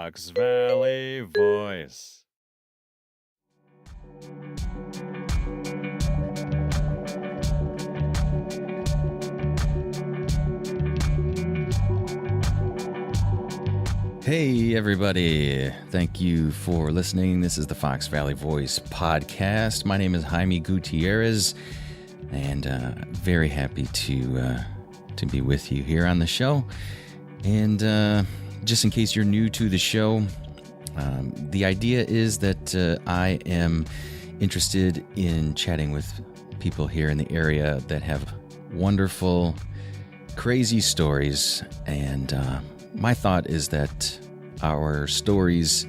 Fox Valley Voice. Hey, everybody. Thank you for listening. This is the Fox Valley Voice podcast. My name is Jaime Gutierrez, and very happy to be with you here on the show. And just in case you're new to the show, the idea is that I am interested in chatting with people here in the area that have wonderful, crazy stories. And my thought is that our stories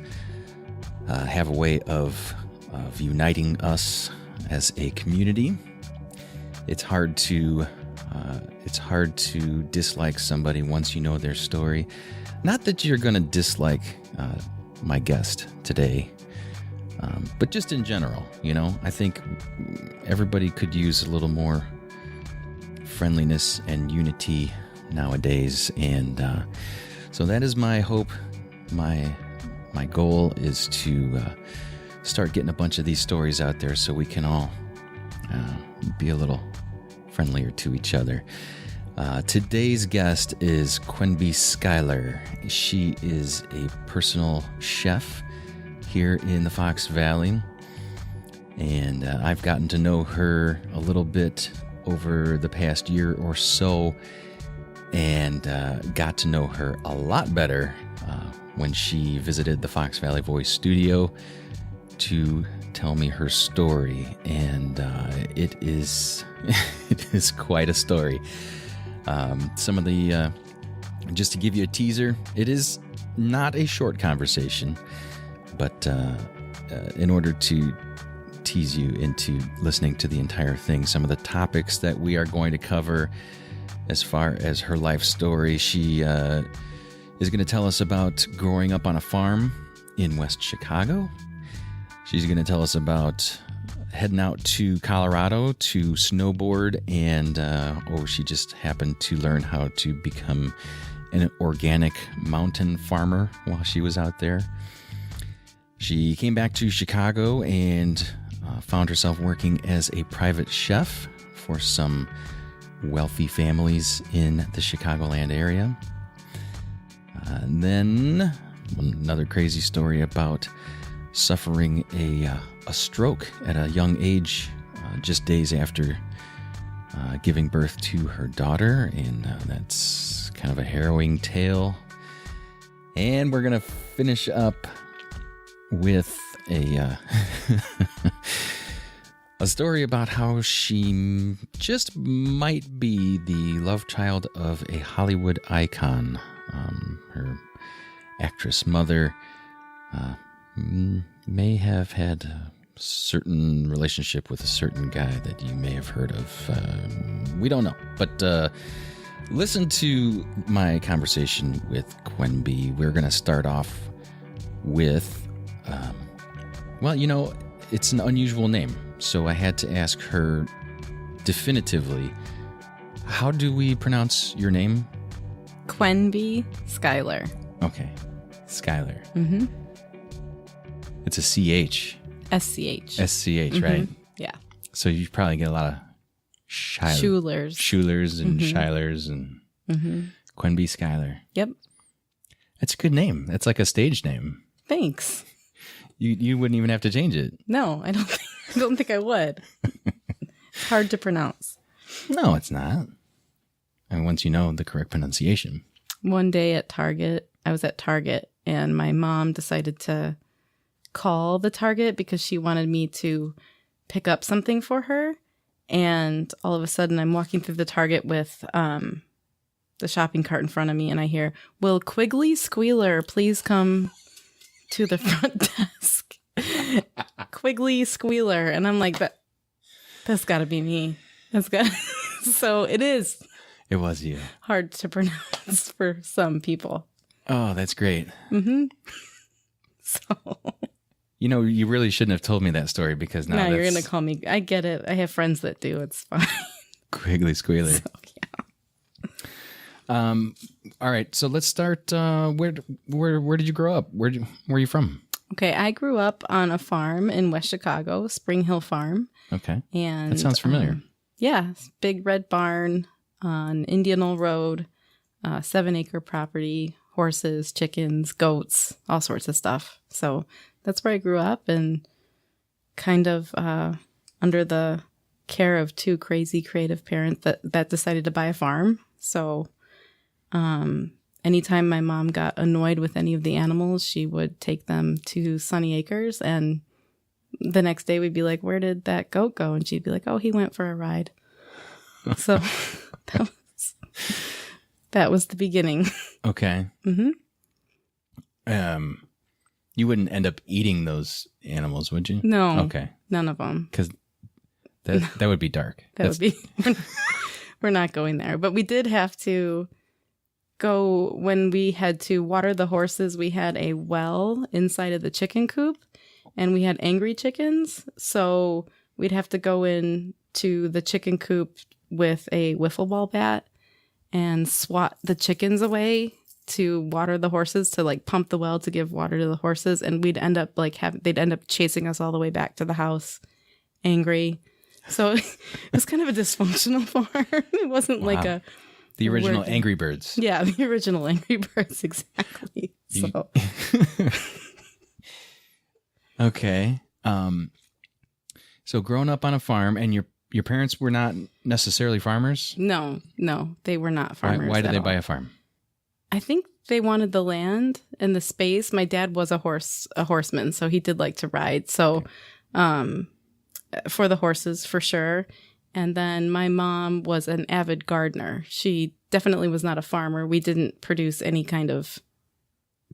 have a way of uniting us as a community. It's hard to dislike somebody once you know their story. Not that you're going to dislike my guest today, but just in general, I think everybody could use a little more friendliness and unity nowadays, and so that is my hope. My goal is to start getting a bunch of these stories out there so we can all be a little friendlier to each other. Today's guest is Quenby Schuyler. She is a personal chef here in the Fox Valley, and I've gotten to know her a little bit over the past year or so, and got to know her a lot better when she visited the Fox Valley Voice studio to tell me her story, and it is quite a story. Some of the just to give you a teaser, it is not a short conversation, but in order to tease you into listening to the entire thing, some of the topics that we are going to cover as far as her life story, she is going to tell us about growing up on a farm in West Chicago. She's going to tell us about heading out to Colorado to snowboard, and she just happened to learn how to become an organic mountain farmer while she was out there. She came back to Chicago and found herself working as a private chef for some wealthy families in the Chicagoland area. And then another crazy story about suffering a stroke at a young age, just days after giving birth to her daughter, and that's kind of a harrowing tale. And we're gonna finish up with a a story about how she just might be the love child of a Hollywood icon. Her actress mother may have had a certain relationship with a certain guy that you may have heard of. We don't know. But listen to my conversation with Quenby. We're going to start off with, it's an unusual name. So I had to ask her definitively, how do we pronounce your name? Quenby Schuyler. Okay. Schuyler. Mm-hmm. It's a CH. SCH. SCH, right? Yeah. So you probably get a lot of Schuylers. Schulers and Schuylers and Quenby Schuyler. Yep. That's a good name. That's like a stage name. Thanks. You wouldn't even have to change it. No, I don't think I would. It's hard to pronounce. No, it's not. I mean, once you know the correct pronunciation. One day I was at Target, and my mom decided to call the Target because she wanted me to pick up something for her. And all of a sudden, I'm walking through the Target with the shopping cart in front of me, and I hear, "Will Quenby Schuyler please come to the front desk?" Quenby Schuyler. And I'm like, that's got to be me. So it is. It was you. Hard to pronounce for some people. Oh, that's great. Mm-hmm. So. You really shouldn't have told me that story because now you're going to call me. I get it. I have friends that do. It's fine. Quenby Schuyler. So, yeah. All right. So let's start. Where did you grow up? Where are you from? Okay, I grew up on a farm in West Chicago, Spring Hill Farm. Okay. And that sounds familiar. Yeah, big red barn on Indianal Road, 7-acre property, horses, chickens, goats, all sorts of stuff. So that's where I grew up, and kind of under the care of 2 crazy creative parents that decided to buy a farm. So anytime my mom got annoyed with any of the animals, she would take them to Sunny Acres, and the next day we'd be like, where did that goat go? And she'd be like, oh, he went for a ride. So that was the beginning. Okay. Mm-hmm. You wouldn't end up eating those animals, would you? No. Okay. None of them. Because that would be dark. Would be. We're not going there. But we did have to go when we had to water the horses. We had a well inside of the chicken coop, and we had angry chickens. So we'd have to go in to the chicken coop with a wiffle ball bat and swat the chickens away to water the horses, to like pump the well to give water to the horses. And we'd end up they'd end up chasing us all the way back to the house, angry. So it was kind of a dysfunctional farm. It wasn't like the original Angry Birds. Yeah, the original Angry Birds, exactly. So okay. So growing up on a farm, and your parents were not necessarily farmers? No, they were not farmers. Why did they buy a farm? I think they wanted the land and the space. My dad was a horseman, so he did like to ride. So for the horses, for sure. And then my mom was an avid gardener. She definitely was not a farmer. We didn't produce any kind of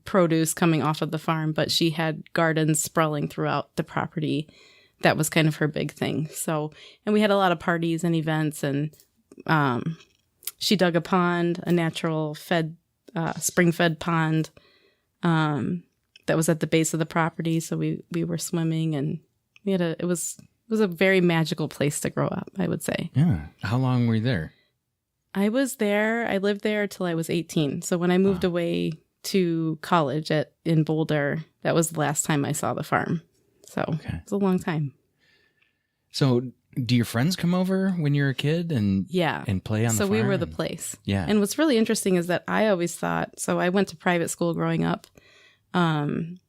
produce coming off of the farm, but she had gardens sprawling throughout the property. That was kind of her big thing. So, and we had a lot of parties and events, and she dug a pond, a natural spring-fed pond that was at the base of the property. So we were swimming, and it was a very magical place to grow up, I would say. Yeah. How long were you there? I lived there till I was 18. So when I moved away to college in Boulder, that was the last time I saw the farm. So It's a long time. So do your friends come over when you're a kid and play on the farm? So we were the place. Yeah. And what's really interesting is that I always thought, so I went to private school growing up, and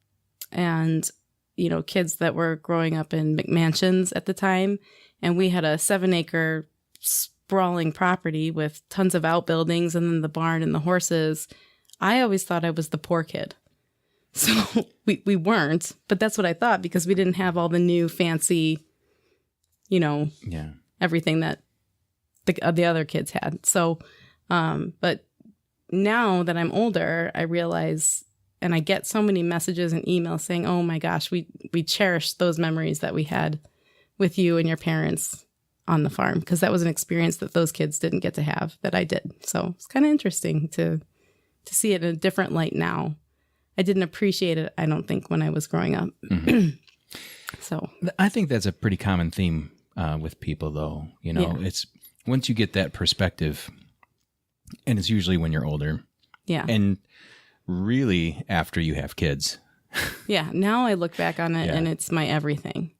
kids that were growing up in McMansions at the time, and we had a 7-acre sprawling property with tons of outbuildings and then the barn and the horses. I always thought I was the poor kid. So we weren't, but that's what I thought, because we didn't have all the new fancy, everything that the other kids had. So, but now that I'm older, I realize, and I get so many messages and emails saying, oh my gosh, we cherish those memories that we had with you and your parents on the farm, because that was an experience that those kids didn't get to have that I did. So it's kind of interesting to see it in a different light now. I didn't appreciate it, I don't think, when I was growing up. Mm-hmm. So I think that's a pretty common theme with people, though. It's once you get that perspective, and it's usually when you're older. Yeah. And really after you have kids. Yeah. Now I look back on it and it's my everything.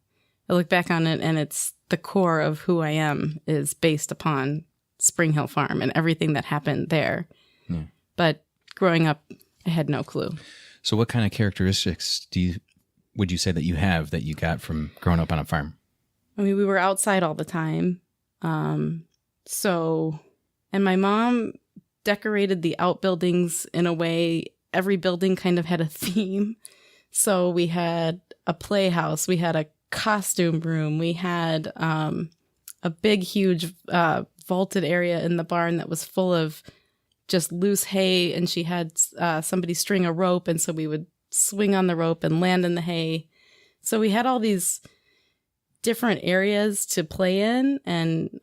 I look back on it and it's the core of who I am is based upon Spring Hill Farm and everything that happened there. Yeah. But growing up, I had no clue. So what kind of characteristics would you say that you have that you got from growing up on a farm? I mean, we were outside all the time. And my mom decorated the outbuildings in a way, every building kind of had a theme. So we had a playhouse, we had a costume room, we had a big, huge vaulted area in the barn that was full of just loose hay, and she had somebody string a rope, and so we would swing on the rope and land in the hay. So we had all these different areas to play in and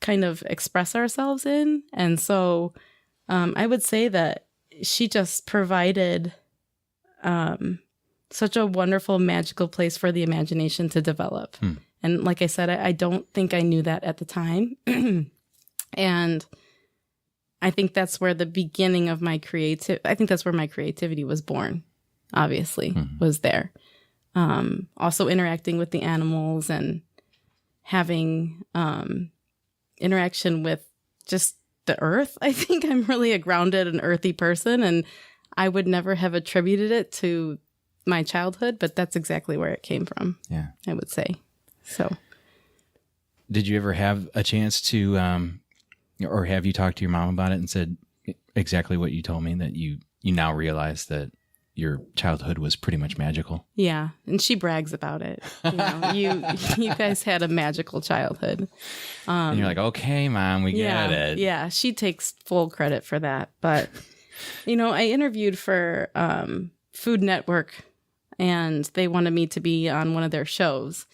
kind of express ourselves in. And so I would say that she just provided such a wonderful, magical place for the imagination to develop. And like I said, I don't think I knew that at the time. And I think that's where the beginning of my I think that's where my creativity was born, obviously, was there. Also interacting with the animals and having interaction with just the earth. I think I'm really a grounded and earthy person, and I would never have attributed it to my childhood, but that's exactly where it came from. Yeah, I would say. So, did you ever have a chance to, or have you talked to your mom about it and said exactly what you told me, that you now realize that your childhood was pretty much magical? Yeah, and she brags about it. You guys had a magical childhood. And you're like, okay, Mom, we get it. Yeah, she takes full credit for that. But, I interviewed for Food Network, and they wanted me to be on one of their shows.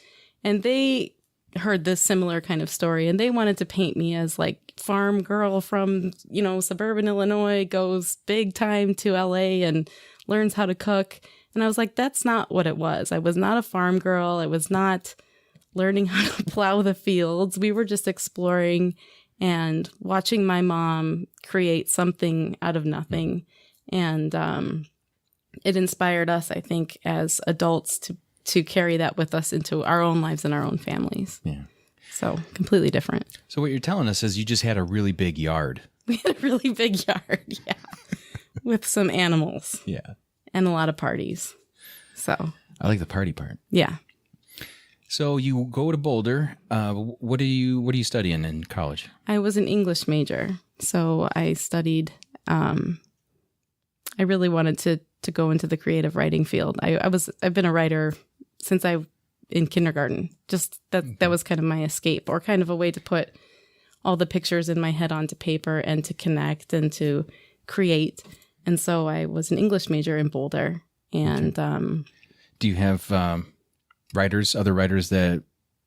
And they heard this similar kind of story, and they wanted to paint me as like farm girl from, suburban Illinois, goes big time to LA and learns how to cook. And I was like, that's not what it was. I was not a farm girl. I was not learning how to plow the fields. We were just exploring and watching my mom create something out of nothing. And it inspired us, I think, as adults to carry that with us into our own lives and our own families. Yeah. So completely different. So what you're telling us is you just had a really big yard. We had a really big yard, yeah, with some animals. Yeah. And a lot of parties. So I like the party part. Yeah. So you go to Boulder. What are you studying in college? I was an English major. So I studied, I really wanted to go into the creative writing field. I've been a writer since in kindergarten. Just that was kind of my escape, or kind of a way to put all the pictures in my head onto paper and to connect and to create. And so I was an English major in Boulder. And do you have other writers that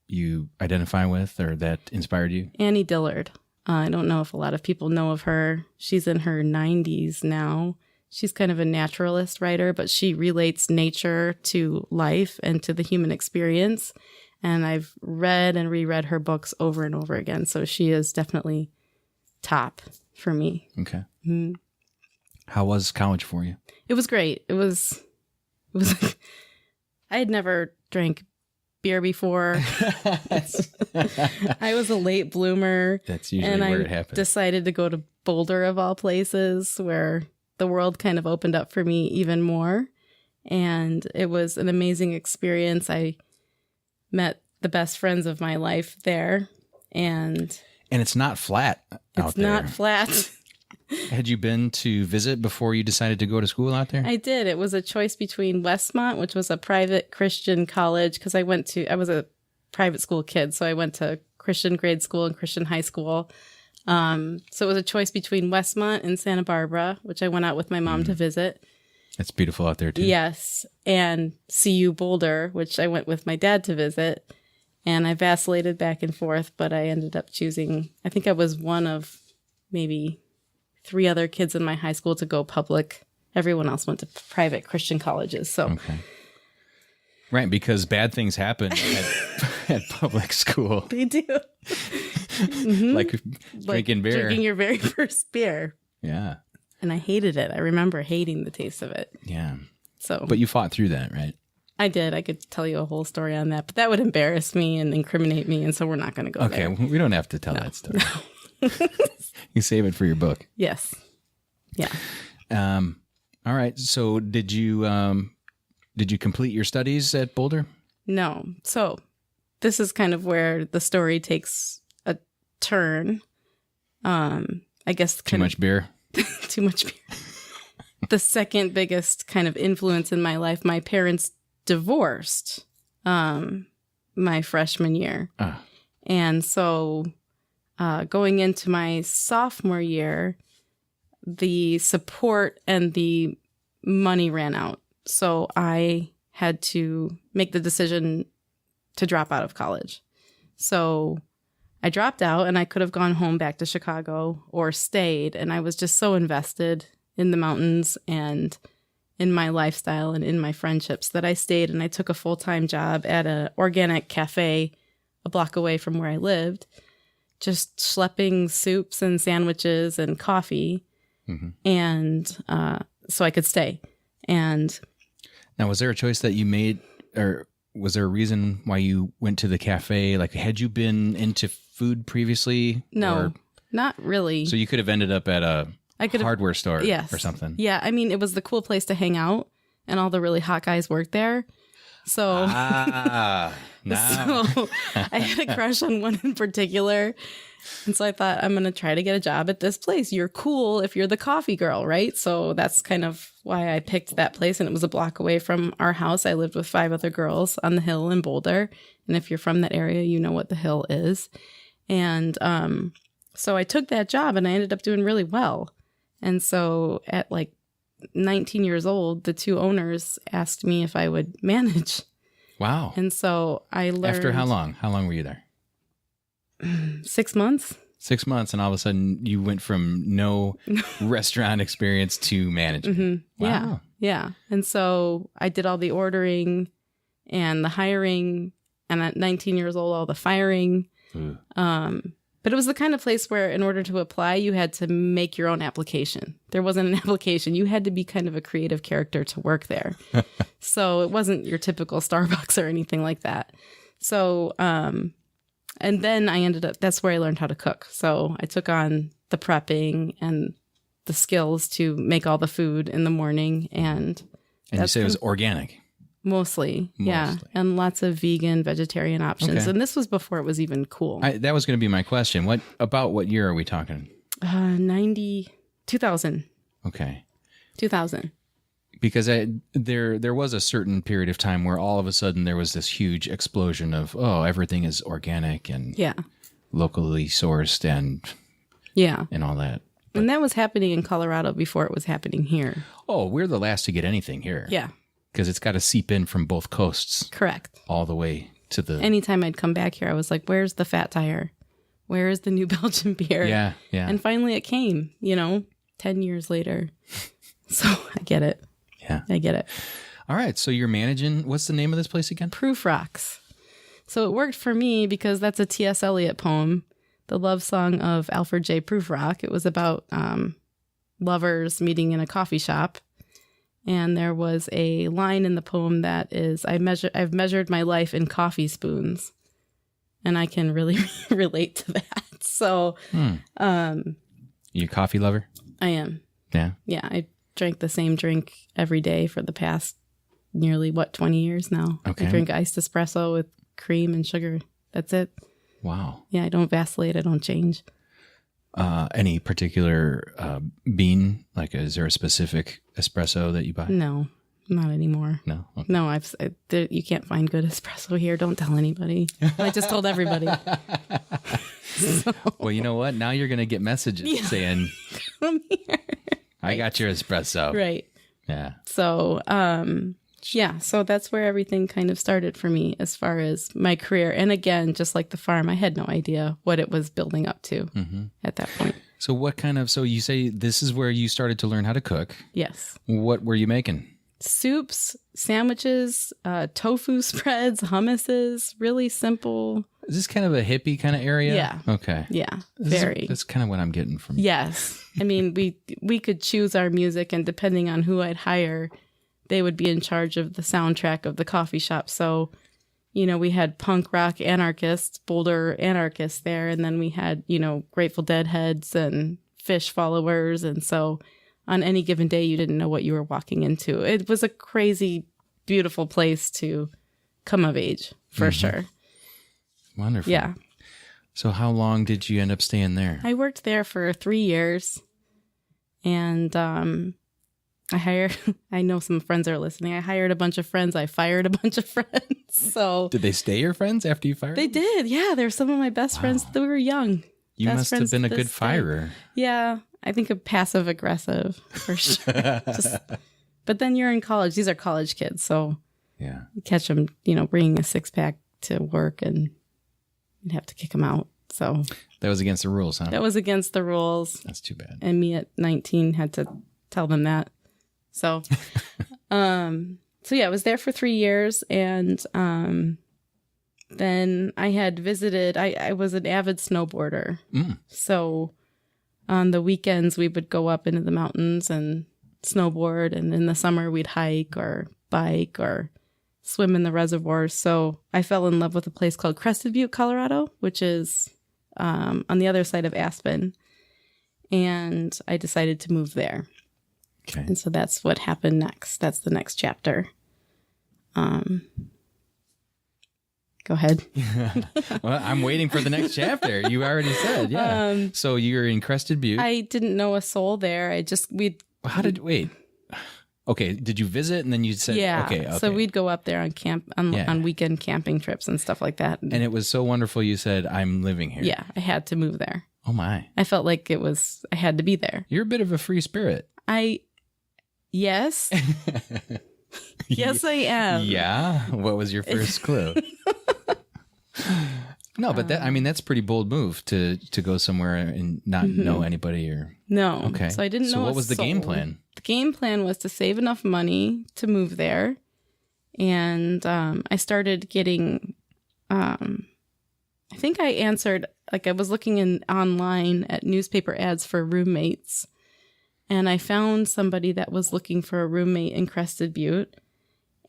you identify with or that inspired you? Annie Dillard. I don't know if a lot of people know of her. She's in her 90s now. She's kind of a naturalist writer, but she relates nature to life and to the human experience. And I've read and reread her books over and over again. So she is definitely top for me. Okay. Mm-hmm. How was college for you? It was great. It was I had never drank beer before. I was a late bloomer. That's usually where it happens. Decided to go to Boulder, of all places, where the world kind of opened up for me even more. And it was an amazing experience. I met the best friends of my life there. And it's not flat out there. It's not flat. Had you been to visit before you decided to go to school out there? I did. It was a choice between Westmont, which was a private Christian college, because I was a private school kid, so I went to Christian grade school and Christian high school. So it was a choice between Westmont and Santa Barbara, which I went out with my mom to visit. It's beautiful out there, too. Yes. And CU Boulder, which I went with my dad to visit. And I vacillated back and forth, but I ended up choosing, I think I was one of maybe 3 other kids in my high school to go public. Everyone else went to private Christian colleges. So, okay. Right, because bad things happen at public school. They do. Mm-hmm. Like drinking beer. Drinking your very first beer. Yeah. And I hated it. I remember hating the taste of it. Yeah. So, but you fought through that, right? I did. I could tell you a whole story on that, but that would embarrass me and incriminate me, and so we're not going to go there. Okay, we don't have to tell that story. No. You save it for your book. Yes. Yeah. All right. So did you complete your studies at Boulder? No. So this is kind of where the story takes a turn. I guess too much beer. Too much beer. The second biggest kind of influence in my life, my parents divorced my freshman year. And so going into my sophomore year, the support and the money ran out. So I had to make the decision to drop out of college. So I dropped out, and I could have gone home back to Chicago or stayed. And I was just so invested in the mountains and in my lifestyle and in my friendships that I stayed, and I took a full-time job at an organic cafe a block away from where I lived, just schlepping soups and sandwiches and coffee. And so I could stay. And now, was there a choice that you made, or was there a reason why you went to the cafe? Like, had you been into food previously? no, not really. So you could have ended up at a hardware store or something. Yeah. I mean, it was the cool place to hang out, and all the really hot guys worked there. So, no. so I had a crush on one in particular. And so I thought, I'm going to try to get a job at this place. You're cool if you're the coffee girl, right? So that's kind of why I picked that place. And it was a block away from our house. I lived with 5 other girls on the Hill in Boulder. And if you're from that area, you know what the Hill is. And so I took that job, and I ended up doing really well. And so at like 19 years old, the 2 owners asked me if I would manage. Wow. And so I learned. After how long? How long were you there? 6 months. 6 months, and all of a sudden you went from no restaurant experience to managing. Wow. Yeah. And so I did all the ordering and the hiring, and at 19 years old, all the firing. But it was the kind of place where in order to apply, you had to make your own application. There wasn't an application. You had to be kind of a creative character to work there. So it wasn't your typical Starbucks or anything like that. So, and then I ended up, that's where I learned how to cook. So I took on the prepping and the skills to make all the food in the morning. And you say it was organic? Mostly. Yeah. And lots of vegan, vegetarian options. Okay. And this was before it was even cool. That was going to be my question. What year are we talking? 2000. Okay. 2000. Because there was a certain period of time where all of a sudden there was this huge explosion of, everything is organic and locally sourced and all that. And that was happening in Colorado before it was happening here. Oh, we're the last to get anything here. Yeah. Because it's got to seep in from both coasts. Correct. All the way to the... Anytime I'd come back here, I was like, where's the Fat Tire? Where is the new Belgian beer? Yeah. And finally it came, 10 years later. So I get it. Yeah. I get it. All right. So you're managing, what's the name of this place again? Proof Rocks. So it worked for me because that's a T.S. Eliot poem, the love song of Alfred J. Prufrock. It was about lovers meeting in a coffee shop. And there was a line in the poem that is, I've measured my life in coffee spoons. And I can really relate to that. So, you a coffee lover? I am. Yeah. Yeah. I drank the same drink every day for the past nearly 20 years now. Okay. I drink iced espresso with cream and sugar. That's it. Wow. Yeah. I don't vacillate. I don't change. Any particular bean? Like, is there a specific espresso that you buy? No, not anymore. No? Okay. No, you can't find good espresso here. Don't tell anybody. I just told everybody. So, well, you know what? Now you're going to get messages saying, come here. I got your espresso. Right. Yeah. So, so that's where everything kind of started for me as far as my career. And again, just like the farm, I had no idea what it was building up to at that point. So you say this is where you started to learn how to cook. Yes. What were you making? Soups, sandwiches, tofu spreads, hummuses, really simple. Is this kind of a hippie kind of area? Yeah. Okay. Yeah, very. That's kind of what I'm getting from you. Yes. I mean, we could choose our music, and depending on who I'd hire, they would be in charge of the soundtrack of the coffee shop. So, we had punk rock anarchists, Boulder anarchists there, and then we had, Grateful Dead heads and Fish followers. And so on any given day, you didn't know what you were walking into. It was a crazy, beautiful place to come of age, for sure. Wonderful. Yeah. So how long did you end up staying there? I worked there for 3 years. And I know some friends are listening. I hired a bunch of friends. I fired a bunch of friends. So did they stay your friends after you fired them? They did. Yeah. They're some of my best friends that were young. You must have been a good firer. Yeah. I think a passive aggressive for sure. But then you're in college. These are college kids. So yeah, you catch them, bringing a 6-pack to work and you'd have to kick them out. So that was against the rules, huh? That was against the rules. That's too bad. And me at 19 had to tell them that. So, I was there for 3 years, and then I had visited, I was an avid snowboarder. So on the weekends, we would go up into the mountains and snowboard. And in the summer, we'd hike or bike or swim in the reservoirs. So I fell in love with a place called Crested Butte, Colorado, which is on the other side of Aspen. And I decided to move there. Okay. And so that's what happened next. That's the next chapter. Go ahead. Well, I'm waiting for the next chapter. You already said, yeah. So you're in Crested Butte. I didn't know a soul there. Wait. Okay, did you visit and then you said, yeah. Okay. So we'd go up there on weekend camping trips and stuff like that. And it was so wonderful you said, I'm living here. Yeah, I had to move there. Oh my. I felt like I had to be there. You're a bit of a free spirit. Yes. Yes, I am. Yeah? What was your first clue? No, but that's a pretty bold move to go somewhere and not know anybody or. No. Okay. So I didn't know. So what was the game plan? The game plan was to save enough money to move there. And I started getting, I think I answered, I was looking online at newspaper ads for roommates. And I found somebody that was looking for a roommate in Crested Butte.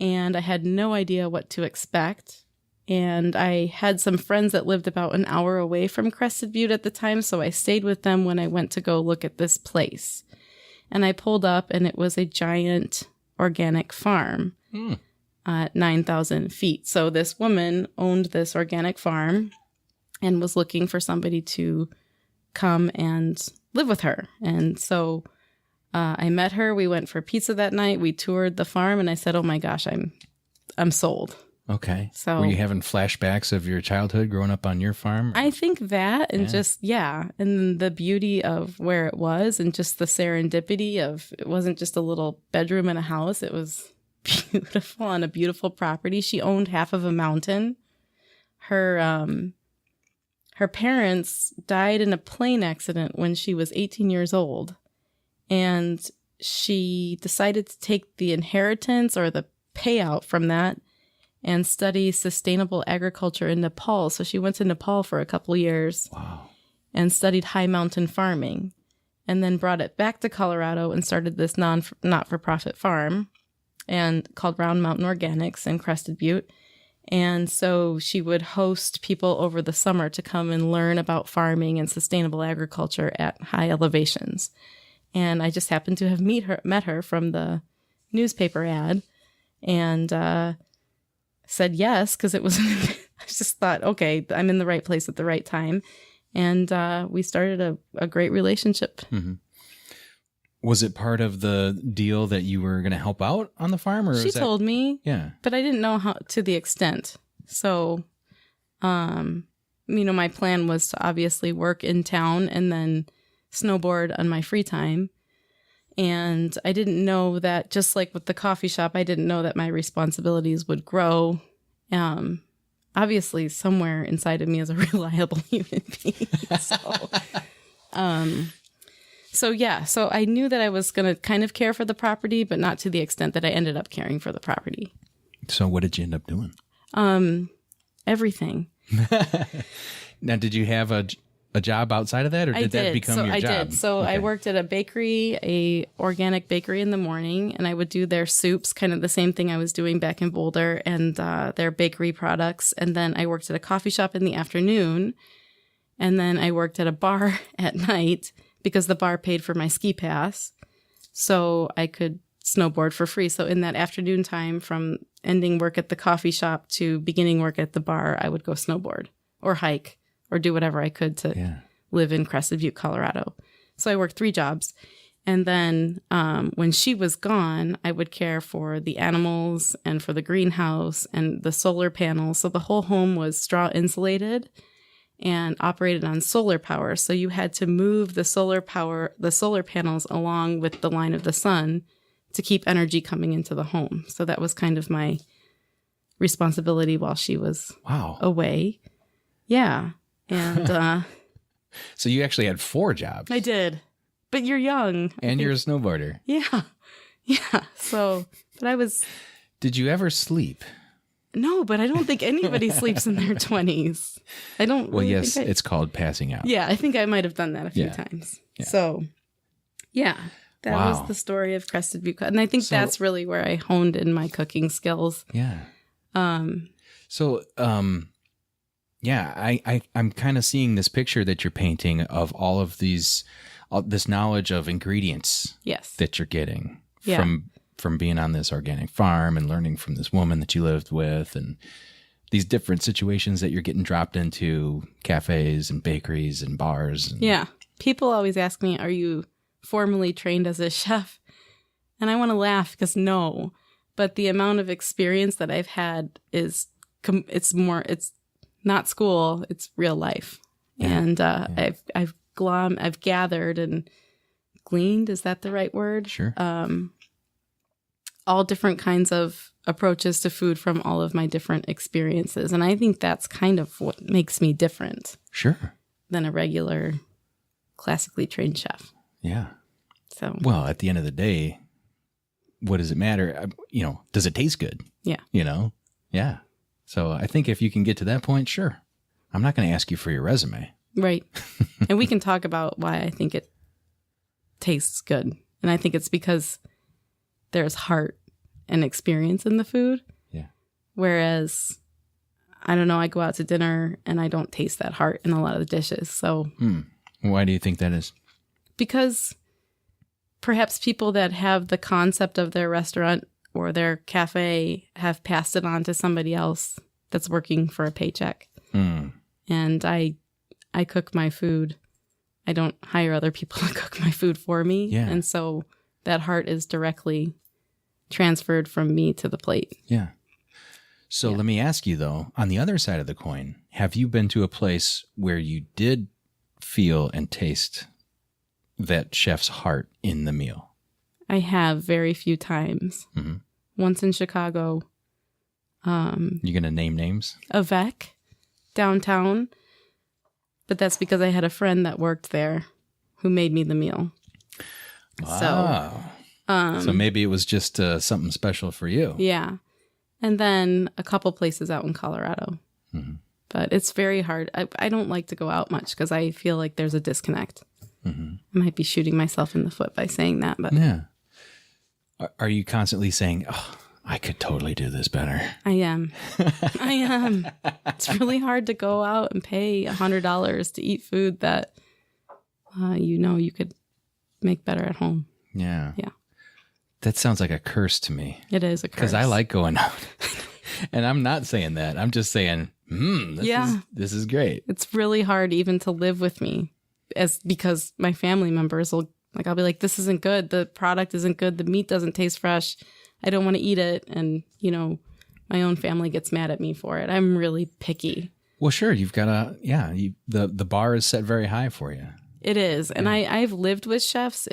And I had no idea what to expect. And I had some friends that lived about an hour away from Crested Butte at the time, so I stayed with them when I went to go look at this place. And I pulled up, and it was a giant organic farm at 9,000 feet. So this woman owned this organic farm and was looking for somebody to come and live with her. And so I met her. We went for pizza that night. We toured the farm, and I said, "Oh my gosh, I'm sold." Okay. So were you having flashbacks of your childhood growing up on your farm? I think that, and and the beauty of where it was, and just the serendipity of it wasn't just a little bedroom in a house. It was beautiful on a beautiful property. She owned half of a mountain. Her parents died in a plane accident when she was 18 years old, and she decided to take the inheritance or the payout from that and study sustainable agriculture in Nepal. So she went to Nepal for a couple years. Wow. And studied high mountain farming, and then brought it back to Colorado and started this not-for-profit farm and called Round Mountain Organics in Crested Butte. And so she would host people over the summer to come and learn about farming and sustainable agriculture at high elevations. And I just happened to have met her from the newspaper ad, and said yes, because it was, I just thought, okay, I'm in the right place at the right time. And we started a great relationship. Mm-hmm. Was it part of the deal that you were going to help out on the farm? Or she told me, yeah, but I didn't know how to the extent. So, my plan was to obviously work in town and then snowboard on my free time. And I didn't know that, just like with the coffee shop, I didn't know that my responsibilities would grow. Obviously, somewhere inside of me is a reliable human being. So I knew that I was going to kind of care for the property, but not to the extent that I ended up caring for the property. So what did you end up doing? Everything. Now, did you have a job outside of that, or did that become your job? I did. So I worked at a bakery, a organic bakery in the morning, and I would do their soups, kind of the same thing I was doing back in Boulder, and their bakery products. And then I worked at a coffee shop in the afternoon, and then I worked at a bar at night because the bar paid for my ski pass, so I could snowboard for free. So in that afternoon time, from ending work at the coffee shop to beginning work at the bar, I would go snowboard or hike or do whatever I could to live in Crested Butte, Colorado. So I worked 3 jobs. And then when she was gone, I would care for the animals and for the greenhouse and the solar panels. So the whole home was straw insulated and operated on solar power. So you had to move the solar panels along with the line of the sun to keep energy coming into the home. So that was kind of my responsibility while she was away. Yeah. And so you actually had 4 jobs. I did. But you're young. And you're a snowboarder. Yeah. Yeah. So, but I was... Did you ever sleep? No, but I don't think anybody sleeps in their 20s. I don't. Well, really yes, think it's called passing out. Yeah, I think I might have done that a few times. Yeah. So, yeah, that was the story of Crested Butte. And I think that's really where I honed in my cooking skills. Yeah. I'm kind of seeing this picture that you're painting of all of this knowledge of ingredients. Yes. That you're getting from being on this organic farm and learning from this woman that you lived with, and these different situations that you're getting dropped into, cafes and bakeries and bars. Yeah. People always ask me, are you formally trained as a chef? And I want to laugh because no, but the amount of experience that I've had it's not school, it's real life. Yeah. And I've gathered and gleaned, is that the right word? Sure. All different kinds of approaches to food from all of my different experiences. And I think that's kind of what makes me different. Sure. Than a regular classically trained chef. Yeah. So, well, at the end of the day, what does it matter? Does it taste good? Yeah. Yeah. So I think if you can get to that point, sure. I'm not going to ask you for your resume. Right. And we can talk about why I think it tastes good. And I think it's because there's heart and experience in the food. Yeah. Whereas, I don't know, I go out to dinner and I don't taste that heart in a lot of the dishes. So, why do you think that is? Because perhaps people that have the concept of their restaurant or their cafe have passed it on to somebody else that's working for a paycheck. And I cook my food. I don't hire other people to cook my food for me. Yeah. And so that heart is directly transferred from me to the plate. Yeah. So let me ask you, though, on the other side of the coin, have you been to a place where you did feel and taste that chef's heart in the meal? I have very few times. Mm-hmm. Once in Chicago. You going to name names? Avec, downtown. But that's because I had a friend that worked there who made me the meal. Wow. So maybe it was just something special for you. Yeah. And then a couple places out in Colorado. Mm-hmm. But it's very hard. I don't like to go out much because I feel like there's a disconnect. Mm-hmm. I might be shooting myself in the foot by saying that. But yeah. Are you constantly saying, oh, I could totally do this better? I am. I am. It's really hard to go out and pay $100 to eat food that you could make better at home. Yeah. Yeah. That sounds like a curse to me. It is a curse. Because I like going out. And I'm not saying that. I'm just saying, this is great. It's really hard even to live with me because my family members will, I'll be like, this isn't good. The product isn't good. The meat doesn't taste fresh. I don't want to eat it. And, my own family gets mad at me for it. I'm really picky. Well, sure. You've got the bar is set very high for you. It is. And I've lived with chefs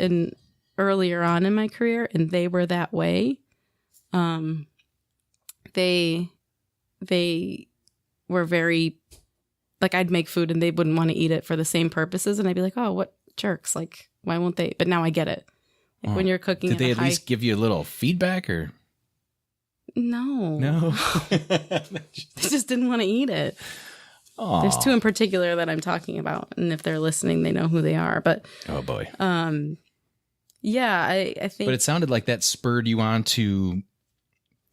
earlier on in my career, and they were that way. They were very, I'd make food and they wouldn't want to eat it for the same purposes. And I'd be like, oh, what jerks. Why won't they? But now I get it. When you're cooking. Did they at least give you a little feedback or? No. They just didn't want to eat it. Aww. There's two in particular that I'm talking about. And if they're listening, they know who they are. But oh boy. Yeah, I think. But it sounded like that spurred you on to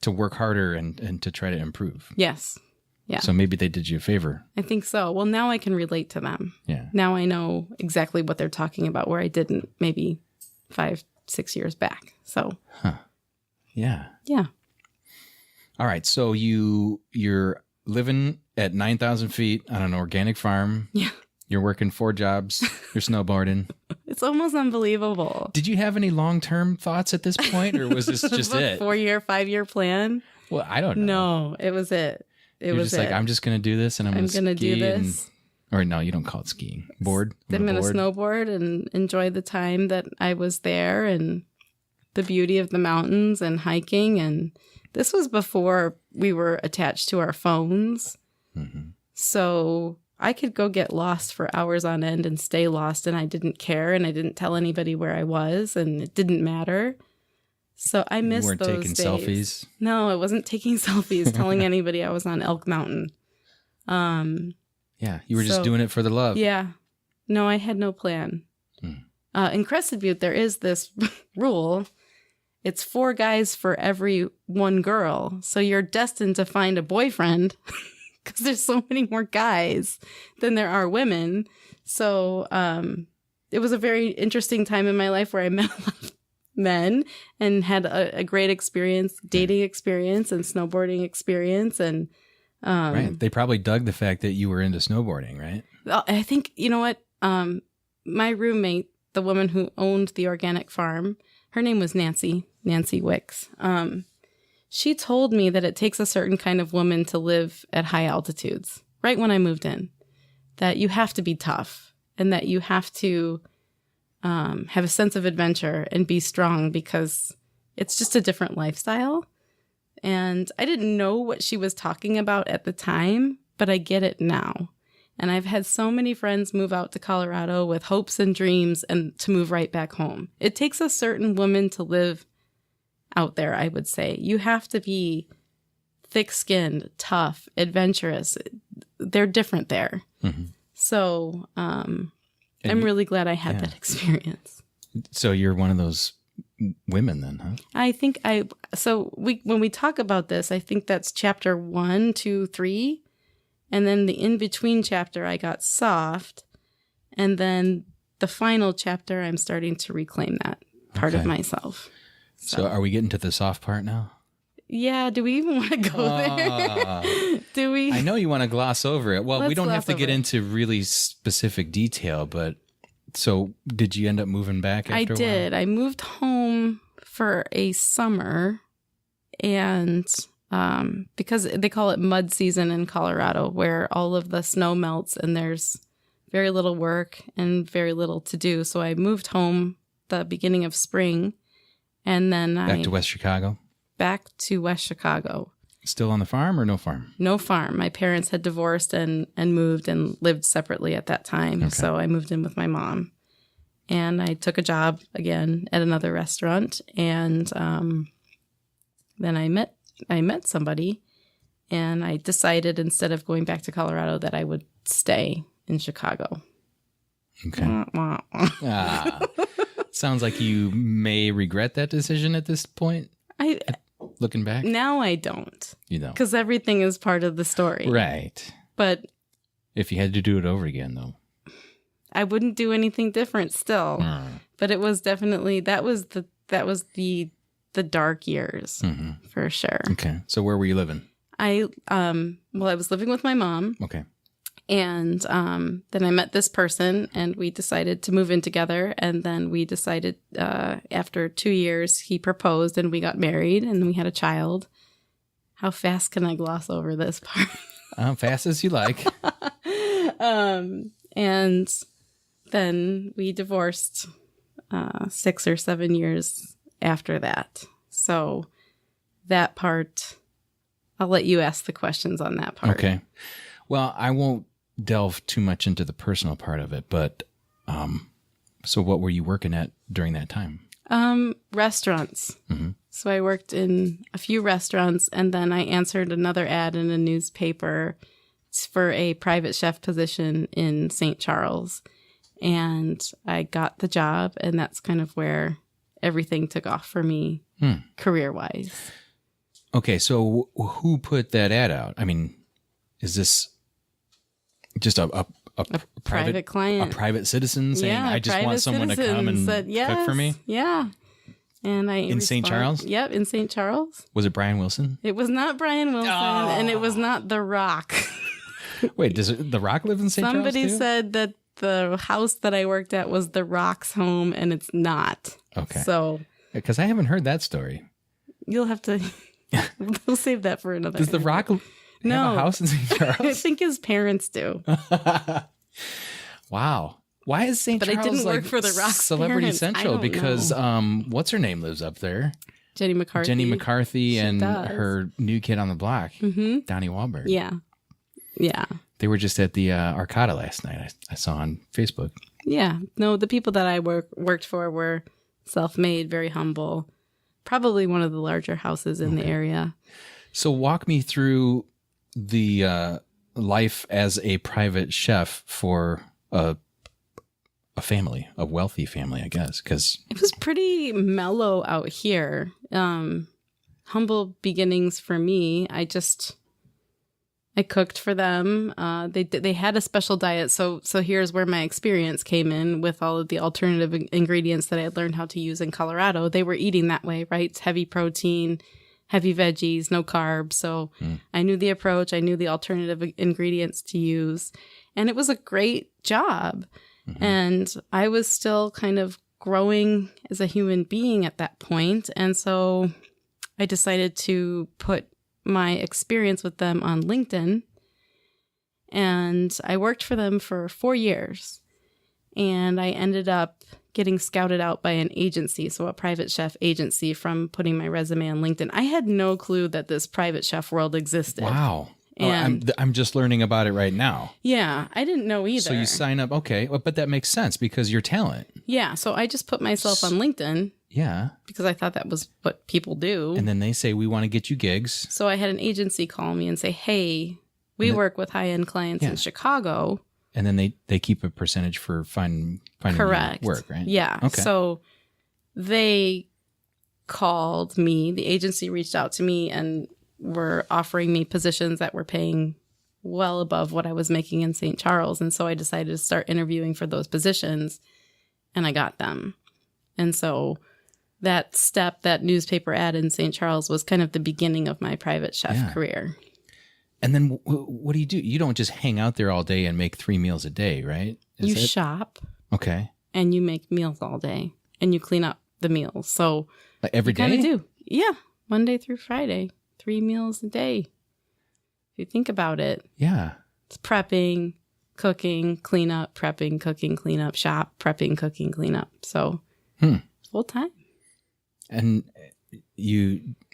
work harder and to try to improve. Yes. Yeah. So maybe they did you a favor. I think so. Well, now I can relate to them. Yeah. Now I know exactly what they're talking about where I didn't maybe 5-6 years back. So. Huh. Yeah. Yeah. All right. So you're living at 9,000 feet on an organic farm. Yeah. You're working 4 jobs. You're snowboarding. It's almost unbelievable. Did you have any long-term thoughts at this point, or was this just it? 4-year, 5-year plan? Well, I don't know. No, it was it. You're just like, I'm just going to do this, and I'm going to do this. Or no, you don't call it skiing. Board? I'm going to snowboard and enjoy the time that I was there and the beauty of the mountains and hiking. And this was before we were attached to our phones. Mm-hmm. So I could go get lost for hours on end and stay lost, and I didn't care, and I didn't tell anybody where I was, and it didn't matter. So I miss You weren't those taking days. selfies? No, I wasn't taking selfies, telling anybody I was on Elk Mountain. Yeah, you were just doing it for the love. Yeah. No, I had no plan. In Crested Butte, there is this rule. It's 4 guys for every 1 girl. So you're destined to find a boyfriend because there's so many more guys than there are women. So it was a very interesting time in my life where I met a lot of men and had a great experience, dating experience and snowboarding experience. And right. They probably dug the fact that you were into snowboarding, right? I think, you know what? My roommate, the woman who owned the organic farm, her name was Nancy Wicks. She told me that it takes a certain kind of woman to live at high altitudes, right when I moved in, that you have to be tough and that you have to have a sense of adventure and be strong because it's just a different lifestyle. And I didn't know what she was talking about at the time, but I get it now. And I've had so many friends move out to Colorado with hopes and dreams and to move right back home. It takes a certain woman to live out there, I would say. You have to be thick-skinned, tough, adventurous. They're different there. Mm-hmm. So I'm really glad I had that experience. So you're one of those women then, huh? I think when we talk about this, I think that's chapter 1, 2, 3. And then the in-between chapter, I got soft. And then the final chapter, I'm starting to reclaim that part of myself. So are we getting to the soft part now? Yeah. Do we even want to go there? Do we? I know you want to gloss over it. Well, we don't have to get into really specific detail, but so did you end up moving back after a while? I did. I moved home for a summer and... because they call it mud season in Colorado, where all of the snow melts and there's very little work and very little to do. So I moved home the beginning of spring, and then back to West Chicago. Back to West Chicago. Still on the farm or no farm? No farm. My parents had divorced and moved and lived separately at that time. Okay. So I moved in with my mom, and I took a job again at another restaurant, and then I met somebody, and I decided instead of going back to Colorado that I would stay in Chicago. Okay. Sounds like you may regret that decision at this point. Looking back? Now I don't. You don't. Because everything is part of the story. Right. But if you had to do it over again, though, I wouldn't do anything different still. But it was definitely, that was the dark years, for sure. Okay. So where were you living? I was living with my mom. Okay. And then I met this person, and we decided to move in together. And then we decided after 2 years, he proposed, and we got married, and we had a child. How fast can I gloss over this part? Fast as you like. And then we divorced 6 or 7 years after that. So that part, I'll let you ask the questions on that part. Okay. Well, I won't delve too much into the personal part of it, but so what were you working at during that time? Restaurants. Mm-hmm. So I worked in a few restaurants, and then I answered another ad in a newspaper for a private chef position in St. Charles. And I got the job, and that's kind of where everything took off for me career-wise. Okay, so who put that ad out? I mean, is this just a private client, a private citizen saying, "I just want someone to come and cook for me"? Yeah, and in St. Charles. Yep, in St. Charles. Was it Brian Wilson? It was not Brian Wilson, and it was not The Rock. Wait, does The Rock live in St. Charles? Somebody said that the house that I worked at was The Rock's home, and it's not. Okay. So, because I haven't heard that story. You'll have to. We'll save that for another. Does The Rock have a house in St. Charles? I think his parents do. Wow. Why is St. Charles I didn't work for The Rock's Celebrity parents. Central? Because what's her name lives up there? Jenny McCarthy and her new kid on the block, Donnie Wahlberg. Yeah. They were just at the Arcada last night. I saw on Facebook. Yeah. No, the people that I worked for were self-made, very humble. probably one of the larger houses in the area. So walk me through the life as a private chef for a family, a wealthy family, I guess, because it was pretty mellow out here. Humble beginnings for me. I cooked for them. They had a special diet. So here's where my experience came in with all of the alternative ingredients that I had learned how to use in Colorado. They were eating that way, right? It's heavy protein, heavy veggies, no carbs. So I knew the approach. I knew the alternative ingredients to use. And it was a great job. Mm-hmm. And I was still kind of growing as a human being at that point. And so I decided to put my experience with them on LinkedIn. And I worked for them for 4 years. And I ended up getting scouted out by an agency, so a private chef agency, from putting my resume on LinkedIn. I had no clue that this private chef world existed. Wow. And I'm just learning about it right now. Yeah, I didn't know either. So you sign up, okay, but that makes sense because you're talent. Yeah, so I just put myself on LinkedIn. Yeah. Because I thought that was what people do. And then they say, we want to get you gigs. So I had an agency call me and say, hey, we work with high-end clients in Chicago. And then they keep a percentage for finding Correct. work, right? Yeah. Okay. So they called me. The agency reached out to me and were offering me positions that were paying well above what I was making in St. Charles. And so I decided to start interviewing for those positions, and I got them. And so that newspaper ad in St. Charles was kind of the beginning of my private chef career. And then what do? You don't just hang out there all day and make 3 meals a day, right? You shop. Okay. And you make meals all day, and you clean up the meals. So like every day? Kind of do. Yeah. Monday through Friday, 3 meals a day. If you think about it. Yeah. It's prepping, cooking, clean up, prepping, cooking, clean up, shop, prepping, cooking, clean up. So full time. And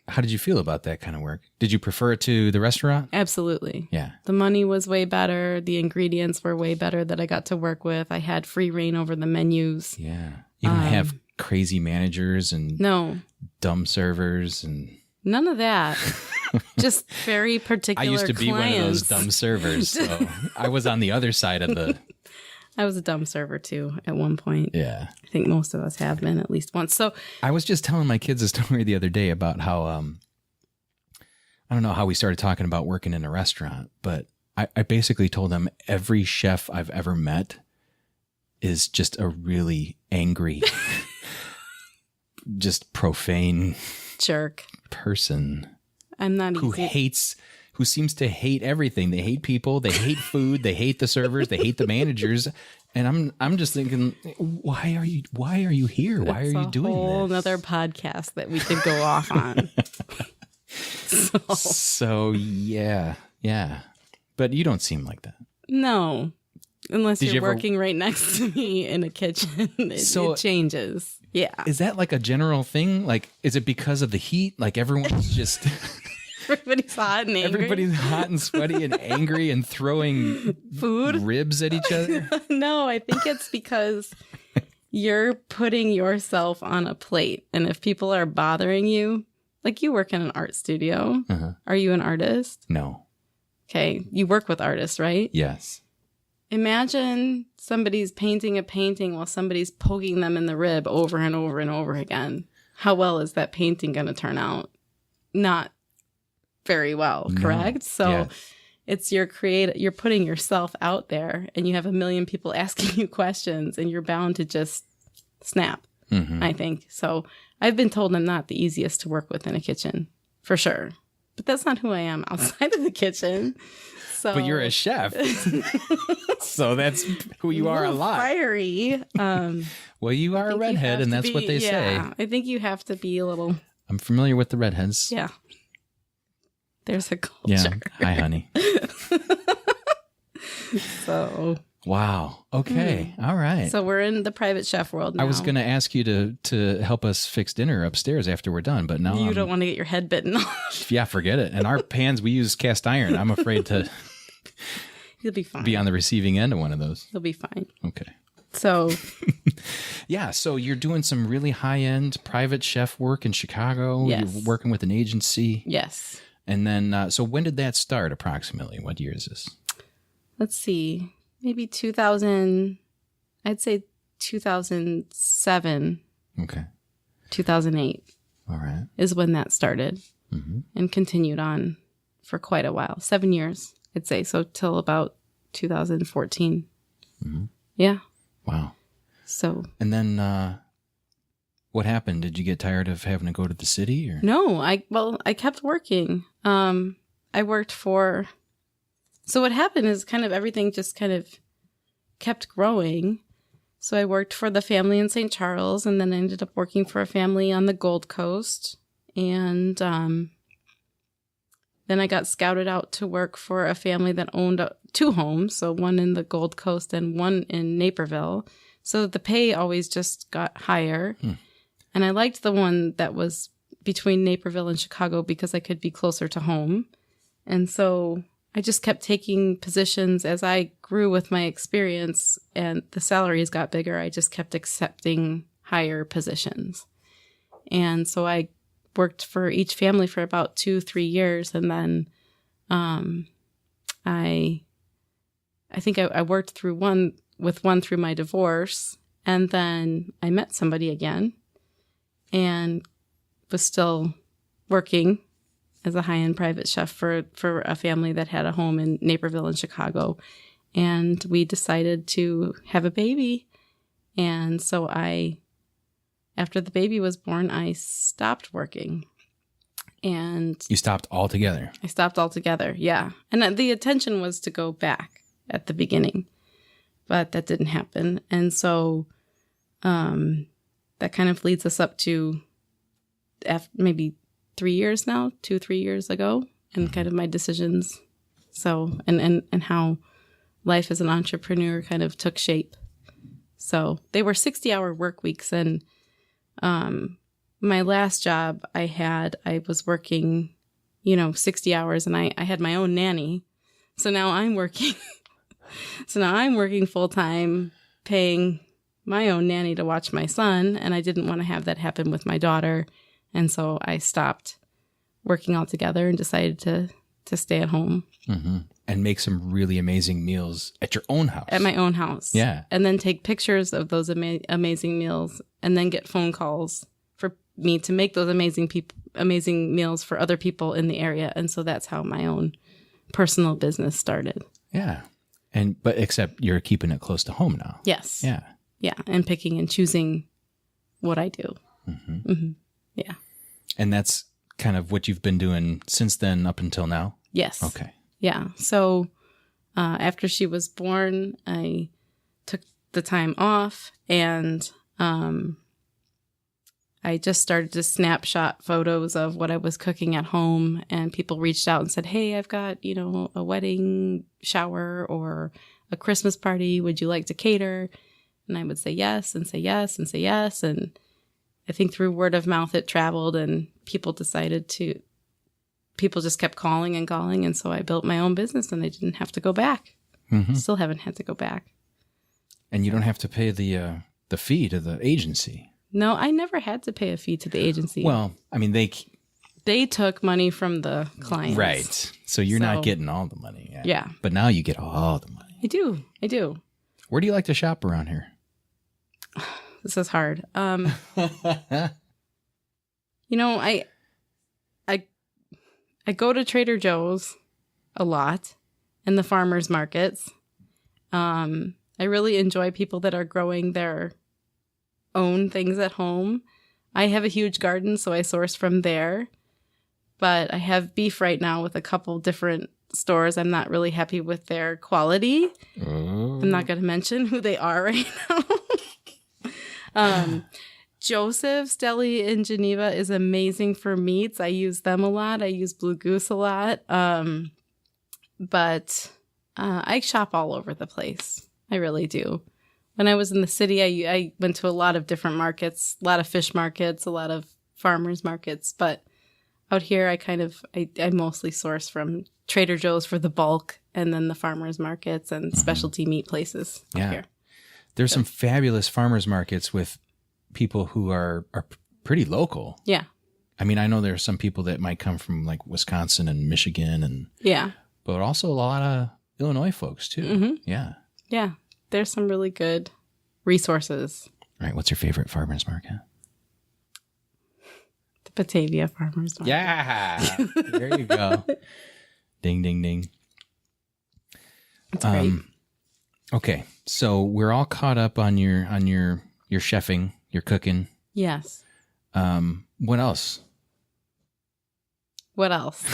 how did you feel about that kind of work? Did you prefer it to the restaurant? Absolutely. Yeah. The money was way better. The ingredients were way better that I got to work with. I had free reign over the menus. Yeah. You don't have crazy managers and dumb servers and... None of that. Just very particular I used to be clients. one of those dumb servers, so I was on the other side of the... I was a dumb server, too, at one point. Yeah. I think most of us have been at least once. So I was just telling my kids a story the other day about how, I don't know how we started talking about working in a restaurant, but I basically told them every chef I've ever met is just a really angry, just profane jerk person. I'm not who seems to hate everything. They hate people, they hate food, they hate the servers, they hate the managers. And I'm just thinking, why are you here? Why are you doing this? A whole another podcast that we could go off on. So yeah. But you don't seem like that. No. Unless you're working right next to me in a kitchen. It changes. Yeah. Is that like a general thing? Like, is it because of the heat? Like everyone's just... Everybody's hot and angry. Everybody's hot and sweaty and angry and throwing food ribs at each other? No, I think it's because you're putting yourself on a plate. And if people are bothering you, like you work in an art studio. Uh-huh. Are you an artist? No. Okay. You work with artists, right? Yes. Imagine somebody's painting a painting while somebody's poking them in the rib over and over and over again. How well is that painting going to turn out? Not very well, correct? So it's you're putting yourself out there, and you have a million people asking you questions, and you're bound to just snap, I think. So I've been told I'm not the easiest to work with in a kitchen, for sure. But that's not who I am outside of the kitchen. So, but you're a chef. So that's who you are a lot. Fiery. Well, you are a redhead, and that's what they say. I think you have to be a little... I'm familiar with the redheads. Yeah. There's a culture. Yeah. Hi, honey. So. Wow. Okay. All right. So we're in the private chef world now. I was going to ask you to help us fix dinner upstairs after we're done, but now you don't want to get your head bitten off. Yeah, forget it. And our pans, we use cast iron. I'm afraid to You'll be fine. Be on the receiving end of one of those. You'll be fine. Okay. So Yeah, so you're doing some really high-end private chef work in Chicago. Yes. You're working with an agency. yes. And then, so when did that start approximately? What year is this? Let's see. Maybe 2000, I'd say 2007, Okay. 2008 All right. is when that started and continued on for quite a while. 7 years, I'd say. So till about 2014. Yeah. Wow. So And then what happened? Did you get tired of having to go to the city? Or? no, I kept working. I worked for, so what happened is kind of everything just kind of kept growing. So I worked for the family in St. Charles, and then I ended up working for a family on the Gold Coast. And then I got scouted out to work for a family that owned 2 homes, so one in the Gold Coast and one in Naperville. So the pay always just got higher. And I liked the one that was between Naperville and Chicago because I could be closer to home. And so I just kept taking positions as I grew with my experience and the salaries got bigger. I just kept accepting higher positions. And so I worked for each family for about 2-3 years. And then I think I worked through one through my divorce. And then I met somebody again and was still working as a high-end private chef for a family that had a home in Naperville and Chicago. And we decided to have a baby. And so after the baby was born, I stopped working. And You stopped altogether? I stopped altogether, yeah. And the intention was to go back at the beginning, but that didn't happen. And so that kind of leads us up to maybe 3 years now, 2-3 years ago, and kind of my decisions. So, and how life as an entrepreneur kind of took shape. So they were 60-hour work weeks. And my last job I was working, 60 hours, and I had my own nanny. So now I'm working. Full time, paying my own nanny to watch my son. And I didn't want to have that happen with my daughter. And so I stopped working altogether and decided to stay at home. And make some really amazing meals at your own house. At my own house. Yeah. And then take pictures of those amazing meals and then get phone calls for me to make those amazing meals for other people in the area. And so that's how my own personal business started. Yeah. But except you're keeping it close to home now. Yes. Yeah. Yeah. And picking and choosing what I do. Yeah. And that's kind of what you've been doing since then up until now? Yes. Okay. Yeah. So after she was born, I took the time off and I just started to snapshot photos of what I was cooking at home, and people reached out and said, hey, I've got, a wedding shower or a Christmas party. Would you like to cater? And I would say yes and say yes and say yes. And I think through word of mouth, it traveled, and people just kept calling and calling. And so I built my own business, and I didn't have to go back. Still haven't had to go back. And you don't have to pay the fee to the agency. No, I never had to pay a fee to the agency. Well, I mean, they took money from the clients. Right. So you're not getting all the money. Yeah. But now you get all the money. I do. Where do you like to shop around here? This is hard. I go to Trader Joe's a lot and the farmers markets. I really enjoy people that are growing their own things at home. I have a huge garden, so I source from there. But I have beef right now with a couple different stores. I'm not really happy with their quality. I'm not going to mention who they are right now. Joseph's Deli in Geneva is amazing for meats. I use them a lot. I use Blue Goose a lot. But I shop all over the place. I really do. When I was in the city, I went to a lot of different markets, a lot of fish markets, a lot of farmers markets. But out here, I mostly source from Trader Joe's for the bulk, and then the farmers markets and specialty meat places out here. There's some fabulous farmers markets with people who are pretty local. Yeah. I mean, I know there are some people that might come from like Wisconsin and Michigan but also a lot of Illinois folks too. Mm-hmm. Yeah. Yeah. There's some really good resources. All right. What's your favorite farmers market? The Batavia Farmers Market. Yeah. There you go. Ding, ding, ding. That's great. Okay. So we're all caught up on your chefing, your cooking. Yes. What else? What else?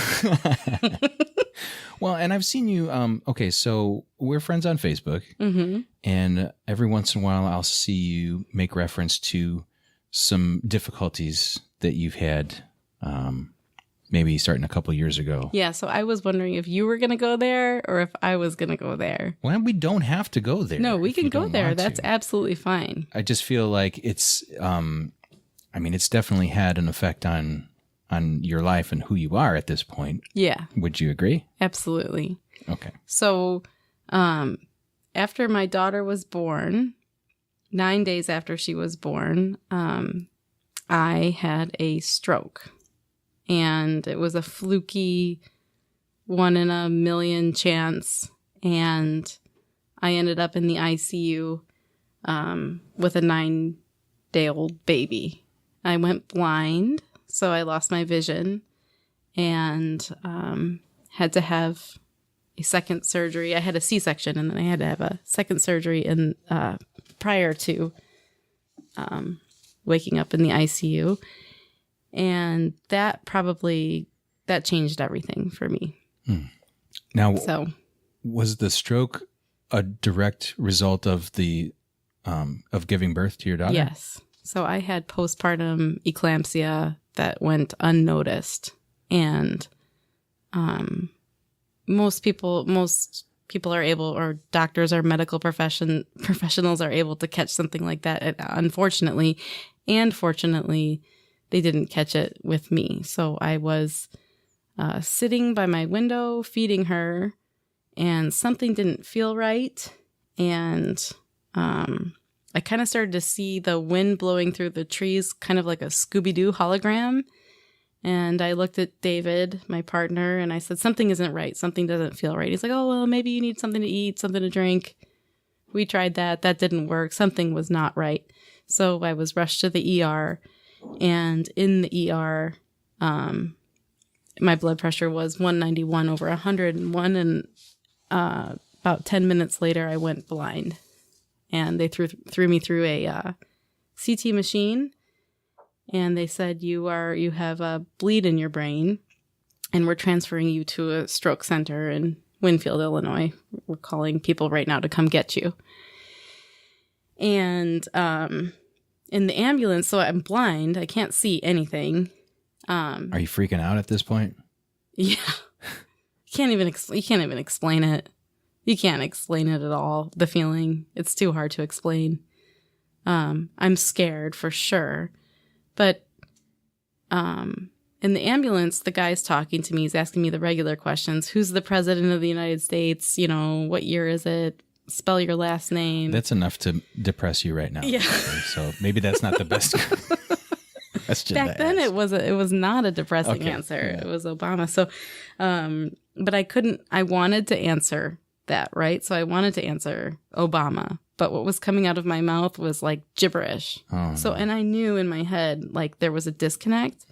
Well, and I've seen you. Okay, so we're friends on Facebook, Mm-hmm. and every once in a while, I'll see you make reference to some difficulties that you've had, maybe starting a couple years ago. Yeah, so I was wondering if you were going to go there or if I was going to go there. Well, we don't have to go there. No, we if can you go don't there. want to. That's absolutely fine. I just feel like it's. I mean, it's definitely had an effect on your life and who you are at this point. Yeah, Would you agree? absolutely. Okay. So, after my daughter was born, 9 days after she was born, I had a stroke. And it was a fluky 1 in a million chance. And I ended up in the ICU with a 9-day-old baby. I went blind, so I lost my vision and had to have a second surgery. I had a C-section, and then I had to have a second surgery prior to waking up in the ICU. And that changed everything for me. Now, So was the stroke a direct result of the of giving birth to your daughter? yes. So I had postpartum eclampsia that went unnoticed. And most people are able, or doctors or medical professionals are able to catch something like that. And unfortunately and fortunately, they didn't catch it with me. So I was sitting by my window feeding her, and something didn't feel right. And I kind of started to see the wind blowing through the trees, kind of like a Scooby-Doo hologram. And I looked at David, my partner, and I said, something isn't right. Something doesn't feel right. He's like, oh, well, maybe you need something to eat, something to drink. We tried that. That didn't work. Something was not right. So I was rushed to the ER. And in the ER, my blood pressure was 191 over 101. And about 10 minutes later, I went blind. And they threw me through a CT machine. And they said, you have a bleed in your brain, and we're transferring you to a stroke center in Winfield, Illinois. We're calling people right now to come get you. And in the ambulance, so I'm blind, I can't see anything. Are you freaking out at this point? Yeah, you can't even explain it. You can't explain it at all. The feeling, it's too hard to explain. I'm scared for sure. But in the ambulance, the guy's talking to me. He's asking me the regular questions. Who's the president of the United States? You know, what year is it? Spell your last name. That's enough to depress you right now. Yeah. Okay, so maybe that's not the best question. Back then, ask. it was not a depressing Okay, answer. yeah. It was Obama. So, but I wanted to answer that, right? So I wanted to answer Obama. But what was coming out of my mouth was like gibberish. Oh, So, no. and I knew in my head, like there was a disconnect,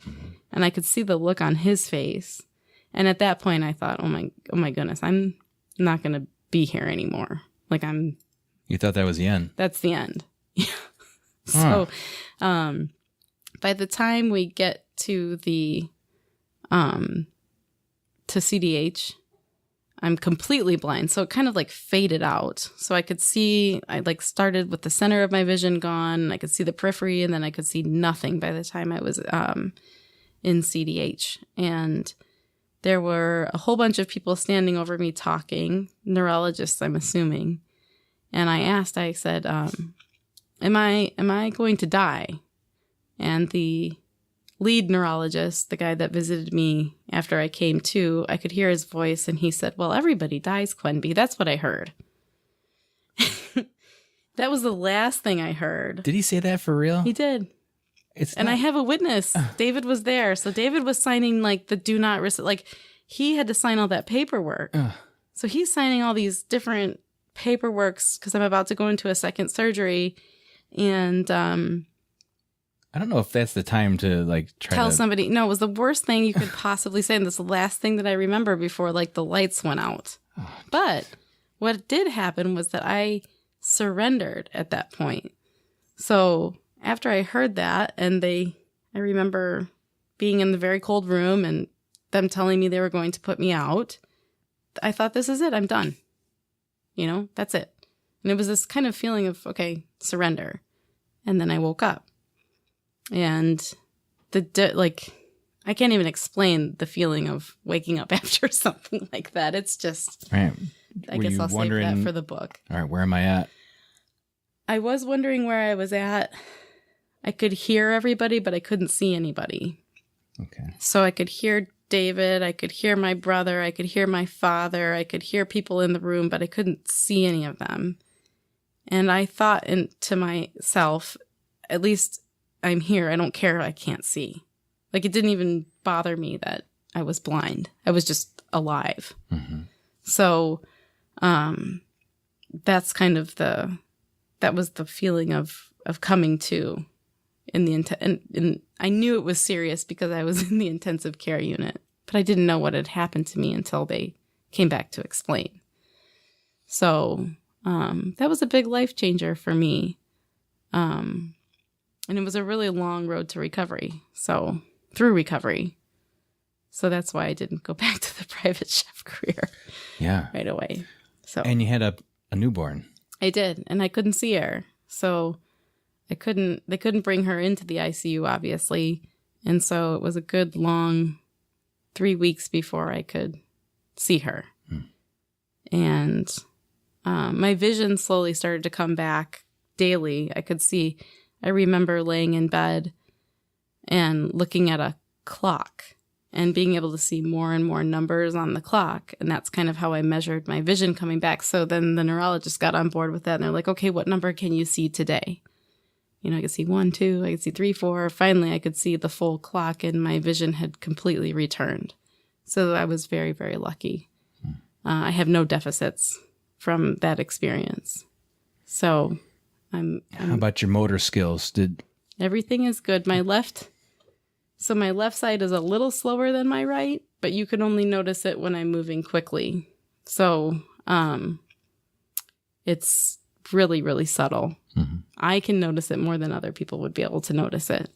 and I could see the look on his face. And at that point I thought, oh my goodness, I'm not going to be here anymore. Like You thought that was the end. that's the end. So, by the time we get to the, to CDH, I'm completely blind. So it kind of like faded out. So I could see, I like started with the center of my vision gone. And I could see the periphery, and then I could see nothing by the time I was in CDH. And there were a whole bunch of people standing over me talking, neurologists, I'm assuming. And I said, am I going to die? And the lead neurologist, the guy that visited me after I came to, I could hear his voice, and he said, well, everybody dies, Quenby. That's what I heard. That was the last thing I heard. Did he say that for real? He did. I have a witness. David was there. So David was signing like the do not risk. Like he had to sign all that paperwork. So he's signing all these different paperworks because I'm about to go into a second surgery. And I don't know if that's the time to like tell somebody. No, it was the worst thing you could possibly say. And this is the last thing that I remember before like the lights went out. But what did happen was that I surrendered at that point. So after I heard that, and I remember being in the very cold room and them telling me they were going to put me out, I thought, this is it. I'm done. That's it. And it was this kind of feeling of, okay, surrender. And then I woke up. And I can't even explain the feeling of waking up after something like that. It's just, right. I guess I'll save that for the book. All right, where am I at? I was wondering where I was at. I could hear everybody, but I couldn't see anybody. Okay. So I could hear David, I could hear my brother, I could hear my father, I could hear people in the room, but I couldn't see any of them. And I thought to myself, at least I'm here. I don't care. I can't see. Like it didn't even bother me that I was blind. I was just alive. Mm-hmm. So that's kind of that was the feeling of coming to and I knew it was serious because I was in the intensive care unit, but I didn't know what had happened to me until they came back to explain. So that was a big life changer for me. And it was a really long road to recovery. So through recovery. So that's why I didn't go back to the private chef career right away. So and you had a newborn. I did, and I couldn't see her. So they couldn't bring her into the ICU, obviously. And so it was a good long 3 weeks before I could see her. And my vision slowly started to come back daily. I remember laying in bed and looking at a clock and being able to see more and more numbers on the clock. And that's kind of how I measured my vision coming back. So then the neurologist got on board with that. And they're like, okay, what number can you see today? I could see 1, 2, I could see 3, 4. Finally, I could see the full clock and my vision had completely returned. So I was very, very lucky. I have no deficits from that experience. So How about your motor skills? Everything is good. My left side is a little slower than my right, but you can only notice it when I'm moving quickly. So it's really, really subtle. Mm-hmm. I can notice it more than other people would be able to notice it.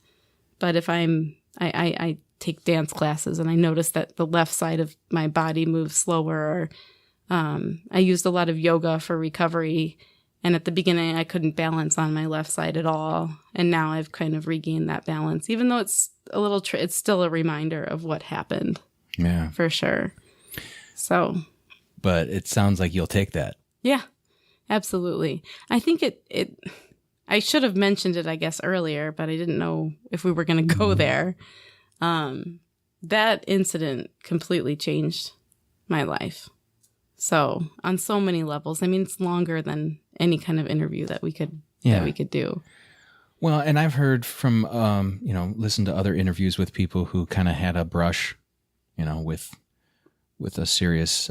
But if I take dance classes and I notice that the left side of my body moves slower, or I used a lot of yoga for recovery. And at the beginning, I couldn't balance on my left side at all. And now I've kind of regained that balance, even though it's a little, it's still a reminder of what happened. Yeah. For sure. So. But it sounds like you'll take that. Yeah, absolutely. I think I should have mentioned it, I guess, earlier, but I didn't know if we were going to go there. That incident completely changed my life. So on so many levels, I mean, it's longer than any kind of interview that we could do. Well, and I've heard from, listen to other interviews with people who kind of had a brush, with a serious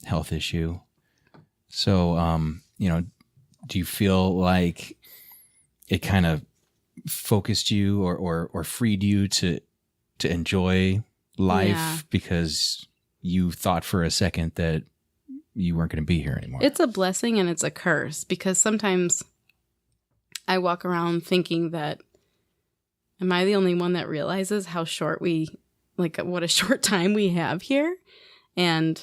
health issue. So, do you feel like it kind of focused you or freed you to enjoy life because you thought for a second that you weren't going to be here anymore? It's a blessing and it's a curse, because sometimes I walk around thinking that, am I the only one that realizes how short what a short time we have here? And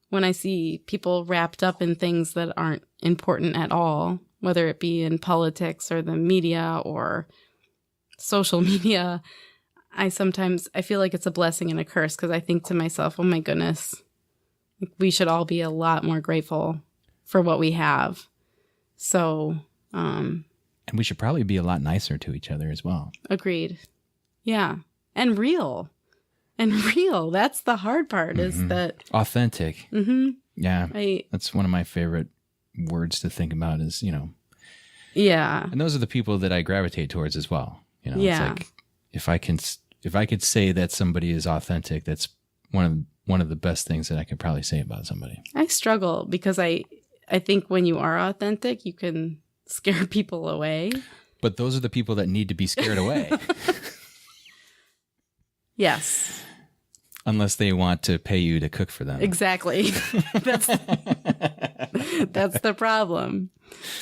when I see people wrapped up in things that aren't important at all, whether it be in politics or the media or social media, I feel like it's a blessing and a curse, because I think to myself, oh my goodness, we should all be a lot more grateful for what we have. So, and we should probably be a lot nicer to each other as well. Agreed. Yeah. And real. That's the hard part, is that authentic. Mm-hmm. Yeah. That's one of my favorite words to think about is, Yeah. And those are the people that I gravitate towards as well. You know, Yeah. it's like if I could say that somebody is authentic, that's one of the best things that I could probably say about somebody. I struggle because I think when you are authentic, you can scare people away. But those are the people that need to be scared away. Yes. Unless they want to pay you to cook for them. Exactly. That's the problem.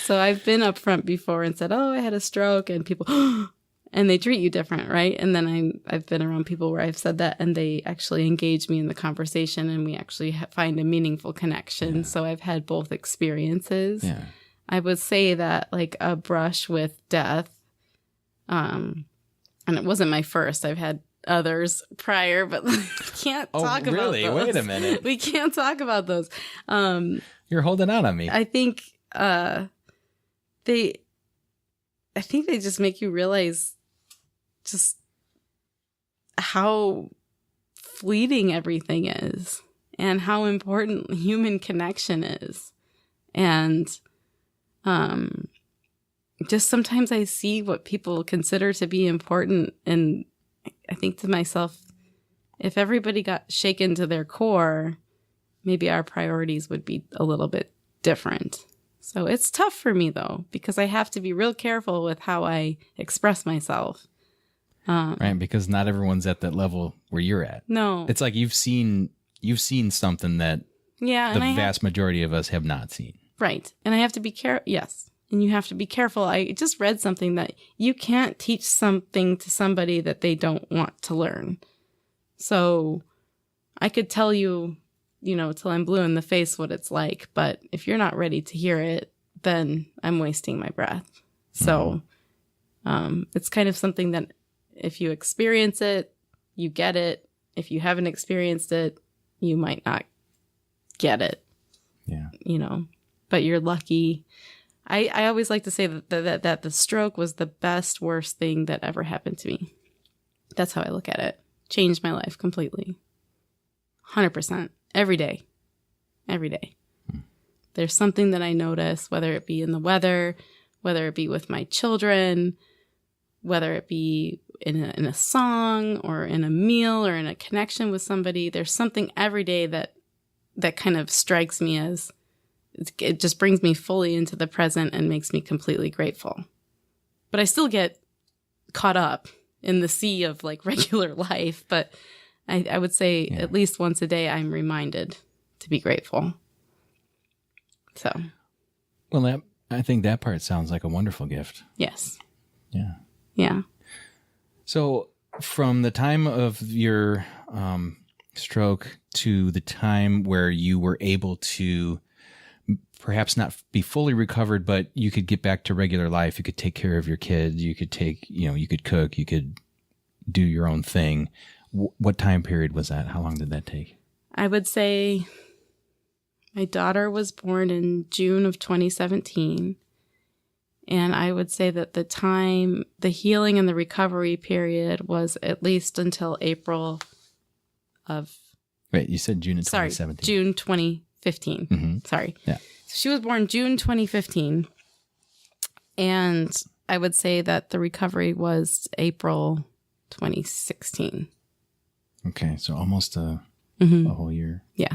So I've been up front before and said, "Oh, I had a stroke," and people, and they treat you different, right? And then I've been around people where I've said that, and they actually engage me in the conversation, and we actually find a meaningful connection. Yeah. So I've had both experiences. Yeah. I would say that like a brush with death, and it wasn't my first. I've had others prior, but we can't talk about those. Wait a minute. We can't talk about those. You're holding out on me. I think they just make you realize just how fleeting everything is and how important human connection is. And just sometimes I see what people consider to be important, and I think to myself, if everybody got shaken to their core, maybe our priorities would be a little bit different. So it's tough for me, though, because I have to be real careful with how I express myself. Right, because not everyone's at that level where you're at. No. It's like you've seen something that the vast majority of us have not seen. Right. And I have to be careful. Yes. And you have to be careful. I just read something that you can't teach something to somebody that they don't want to learn. So I could tell you, till I'm blue in the face what it's like. But if you're not ready to hear it, then I'm wasting my breath. So it's kind of something that if you experience it, you get it. If you haven't experienced it, you might not get it. Yeah. But you're lucky. I always like to say that the stroke was the best, worst thing that ever happened to me. That's how I look at it. Changed my life completely. 100%. Every day. Every day. There's something that I notice, whether it be in the weather, whether it be with my children, whether it be in a song or in a meal or in a connection with somebody. There's something every day that kind of strikes me as it just brings me fully into the present and makes me completely grateful. But I still get caught up in the sea of like regular life. But I would say at least once a day, I'm reminded to be grateful. So. Well, I think that part sounds like a wonderful gift. Yes. Yeah. Yeah. So from the time of your stroke to the time where you were able to perhaps not be fully recovered, but you could get back to regular life. You could take care of your kids. You could you could cook. You could do your own thing. What time period was that? How long did that take? I would say my daughter was born in June of 2017. And I would say that the healing and the recovery period was at least until April of... Wait, you said June of 2017. Sorry, June 2015. Mm-hmm. Sorry. Yeah. She was born June 2015, and I would say that the recovery was April 2016. Okay, so almost a whole year. Yeah.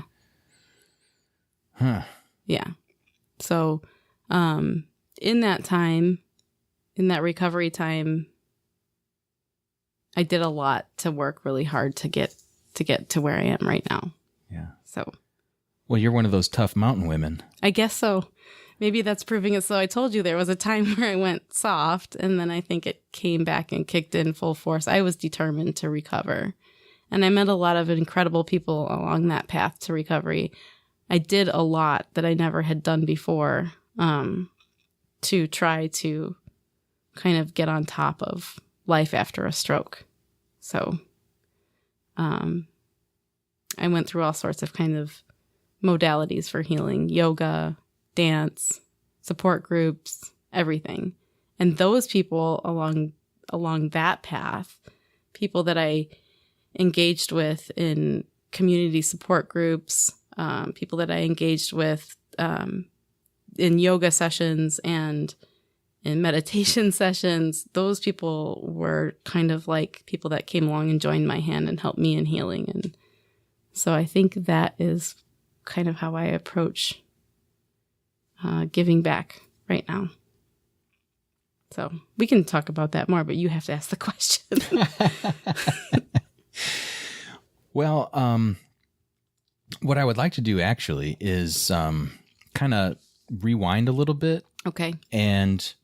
Huh. Yeah. So in that time, in that recovery time, I did a lot to work really hard to get to where I am right now. Yeah. So... Well, you're one of those tough mountain women. I guess so. Maybe that's proving it. So I told you there was a time where I went soft, and then I think it came back and kicked in full force. I was determined to recover. And I met a lot of incredible people along that path to recovery. I did a lot that I never had done before to try to kind of get on top of life after a stroke. So I went through all sorts of kind of modalities for healing: yoga, dance, support groups, everything. And those people along that path, people that I engaged with in community support groups, people that I engaged with in yoga sessions and in meditation sessions. Those people were kind of like people that came along and joined my hand and helped me in healing. And so I think that is kind of how I approach giving back right now. So we can talk about that more, but you have to ask the question. Well, what I would like to do actually is kind of rewind a little bit. Okay. And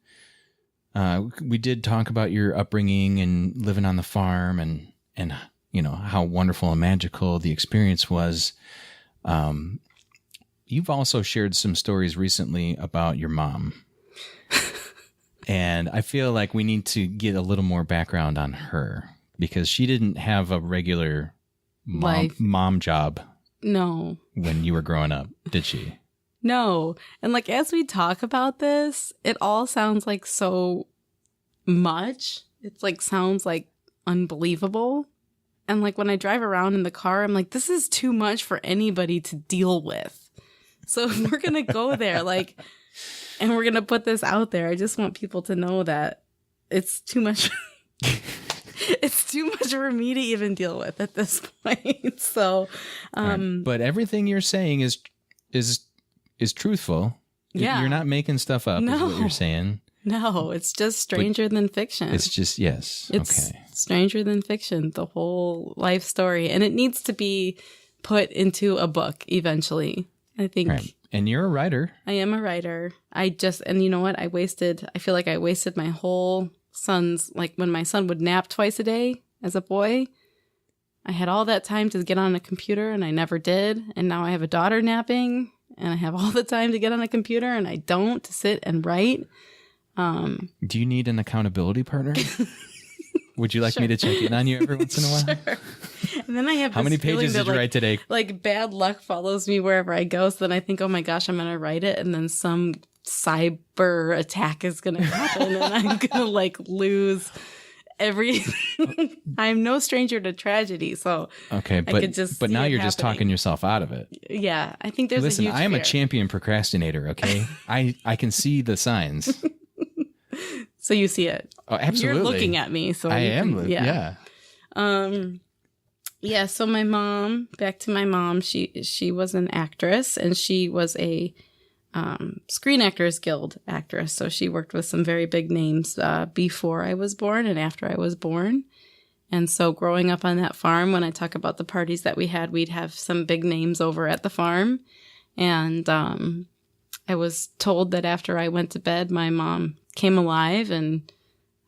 we did talk about your upbringing and living on the farm and you know, how wonderful and magical the experience was. You've also shared some stories recently about your mom. And I feel like we need to get a little more background on her because she didn't have a regular mom job. No. When you were growing up, did she? No. And like, as we talk about this, it all sounds like so much. It's like, sounds like unbelievable. And like, when I drive around in the car, I'm like, this is too much for anybody to deal with. So if we're going to go there, like, and we're going to put this out there, I just want people to know that it's too much. It's too much for me to even deal with at this point. So, but everything you're saying is truthful. Yeah. You're not making stuff up, is what you're saying. No, it's just stranger than fiction. It's just, yes. It's okay. stranger than fiction, the whole life story. And it needs to be put into a book eventually, I think. Right. And you're a writer. I am a writer. And you know what? I feel like I wasted my whole son's, like when my son would nap twice a day as a boy, I had all that time to get on a computer and I never did. And now I have a daughter napping and I have all the time to get on a computer and I don't, to sit and write. Do you need an accountability partner? Would you like me to check in on you every once in a while? Sure. And then I have How many pages did you write today? Like bad luck follows me wherever I go. So then I think, oh my gosh, I'm going to write it. And then some cyber attack is going to happen and I'm going to like lose everything. I'm no stranger to tragedy. So okay, but now you're just talking yourself out of it. Yeah. I think there's Listen, a huge I am fear. a champion procrastinator. Okay. I can see the signs. So you see it. Oh, absolutely. You're looking at me. So I am. Yeah. Yeah. So my mom, back to my mom, she was an actress and she was a Screen Actors Guild actress. So she worked with some very big names before I was born and after I was born. And so growing up on that farm, when I talk about the parties that we had, we'd have some big names over at the farm. And I was told that after I went to bed, my mom came alive, and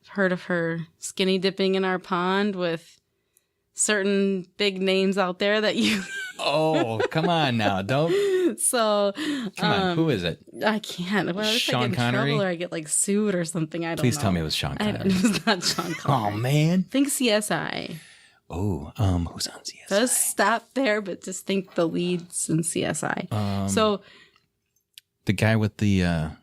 heard of her skinny dipping in our pond with certain big names out there that you... Oh, come on now. Don't... So... Come on. Who is it? I can't. Well, if Sean I get in Connery? trouble or I get like sued or something, I don't know. Please tell me it was Sean Connery. It was not Sean Connery. Oh, man. Think CSI. Oh, who's on CSI? Just stop there, but just think the leads in CSI. So... The guy with the...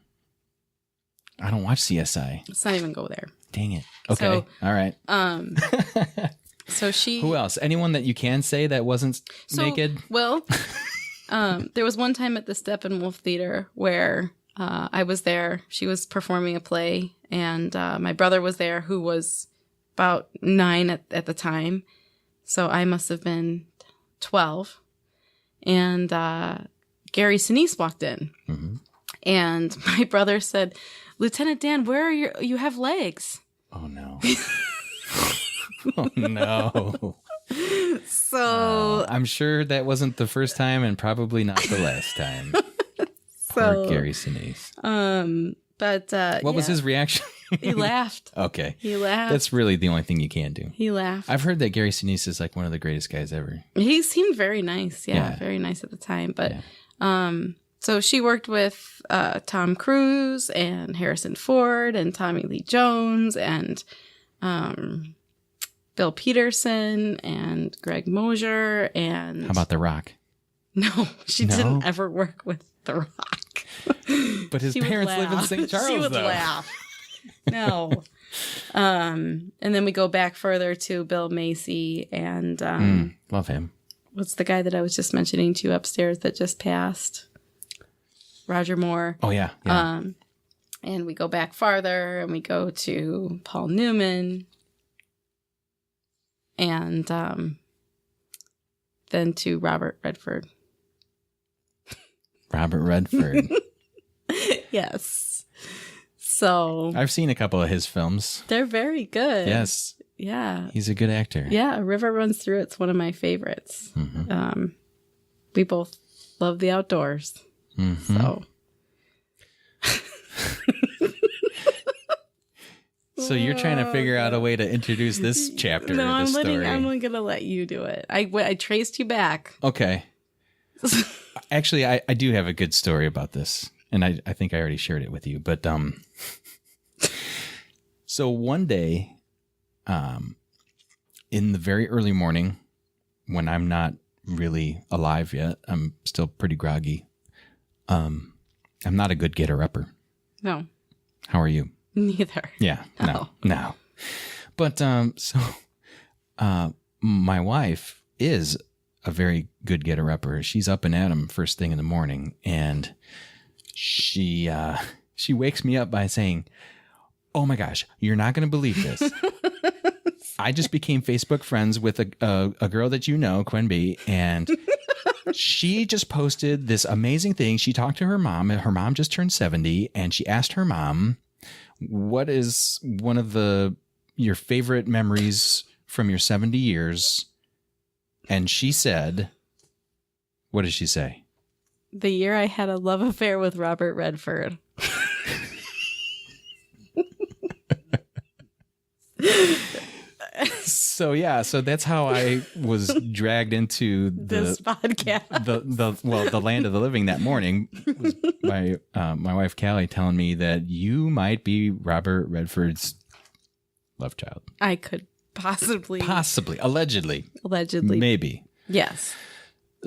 I don't watch CSI. Let's not even go there. Dang it. Okay. So, all right. So she... Who else? Anyone that you can say that wasn't naked? Well, there was one time at the Steppenwolf Theater where I was there. She was performing a play, and my brother was there, who was about 9 at the time. So I must have been 12. And Gary Sinise walked in. Mm-hmm. And my brother said, "Lieutenant Dan, where are you have legs?" Oh, no. Oh, no. So... I'm sure that wasn't the first time and probably not the last time. So, poor Gary Sinise. But what was his reaction? He laughed. Okay. He laughed. That's really the only thing you can do. He laughed. I've heard that Gary Sinise is like one of the greatest guys ever. He seemed very nice. Yeah. Very nice at the time. But so she worked with Tom Cruise and Harrison Ford and Tommy Lee Jones and Bill Peterson and Greg Mosier and... How about The Rock? No, she didn't ever work with The Rock. But his parents live in St. Charles, She would laugh. No. And then we go back further to Bill Macy and... love him. What's the guy that I was just mentioning to you upstairs that just passed? Roger Moore. Oh, yeah. And we go back farther, and we go to Paul Newman, and then to Robert Redford. Robert Redford. Yes. So I've seen a couple of his films. they're very good. Yes. Yeah. He's a good actor. Yeah. A River Runs Through It's one of my favorites. Mm-hmm. We both love the outdoors. Mm-hmm. So you're trying to figure out a way to introduce this chapter of the story. I'm going to let you do it. I traced you back. Okay. Actually, I do have a good story about this, and I think I already shared it with you. But so one day, in the very early morning, when I'm not really alive yet, I'm still pretty groggy. I'm not a good getter-upper. No. How are you? Neither. Yeah. No. But my wife is a very good getter-upper. She's up and at 'em first thing in the morning, and she wakes me up by saying, "Oh my gosh, you're not going to believe this. I just became Facebook friends with a girl that you know, Quenby, and she just posted this amazing thing. She talked to her mom, and her mom just turned 70, and she asked her mom, what is one of your favorite memories from your 70 years? And she said, what did she say? The year I had a love affair with Robert Redford. So that's how I was dragged into this podcast. The land of the living that morning was by my wife Callie telling me that you might be Robert Redford's love child. I could possibly, allegedly, maybe. Yes.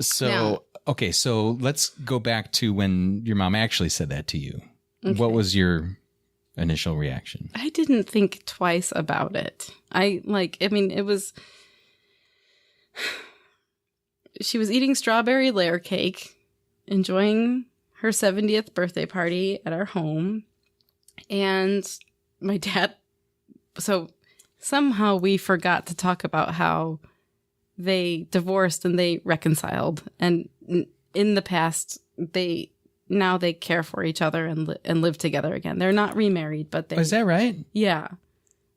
So Now, okay, so let's go back to when your mom actually said that to you. Okay. What was your initial reaction? I didn't think twice about it. It was, she was eating strawberry layer cake, enjoying her 70th birthday party at our home. And my dad, so somehow we forgot to talk about how they divorced and they reconciled. And in the past, they care for each other and live together again. They're not remarried, but they... Oh, is that right? Yeah.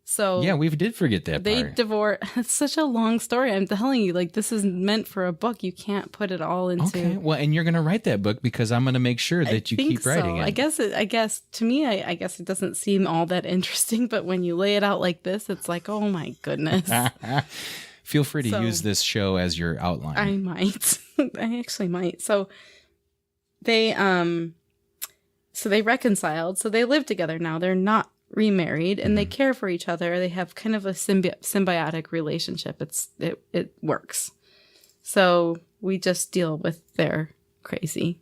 So... Yeah, we did forget that they part. divorced... It's such a long story. I'm telling you, this is meant for a book. You can't put it all into... Okay, well, and you're going to write that book because I'm going to make sure that you keep writing it. I guess, to me, I guess it doesn't seem all that interesting, but when you lay it out like this, it's like, oh my goodness. Feel free to use this show as your outline. I might. I actually might. So... They reconciled. So they live together now. They're not remarried, and they care for each other. They have kind of a symbiotic relationship. It works. So we just deal with their crazy.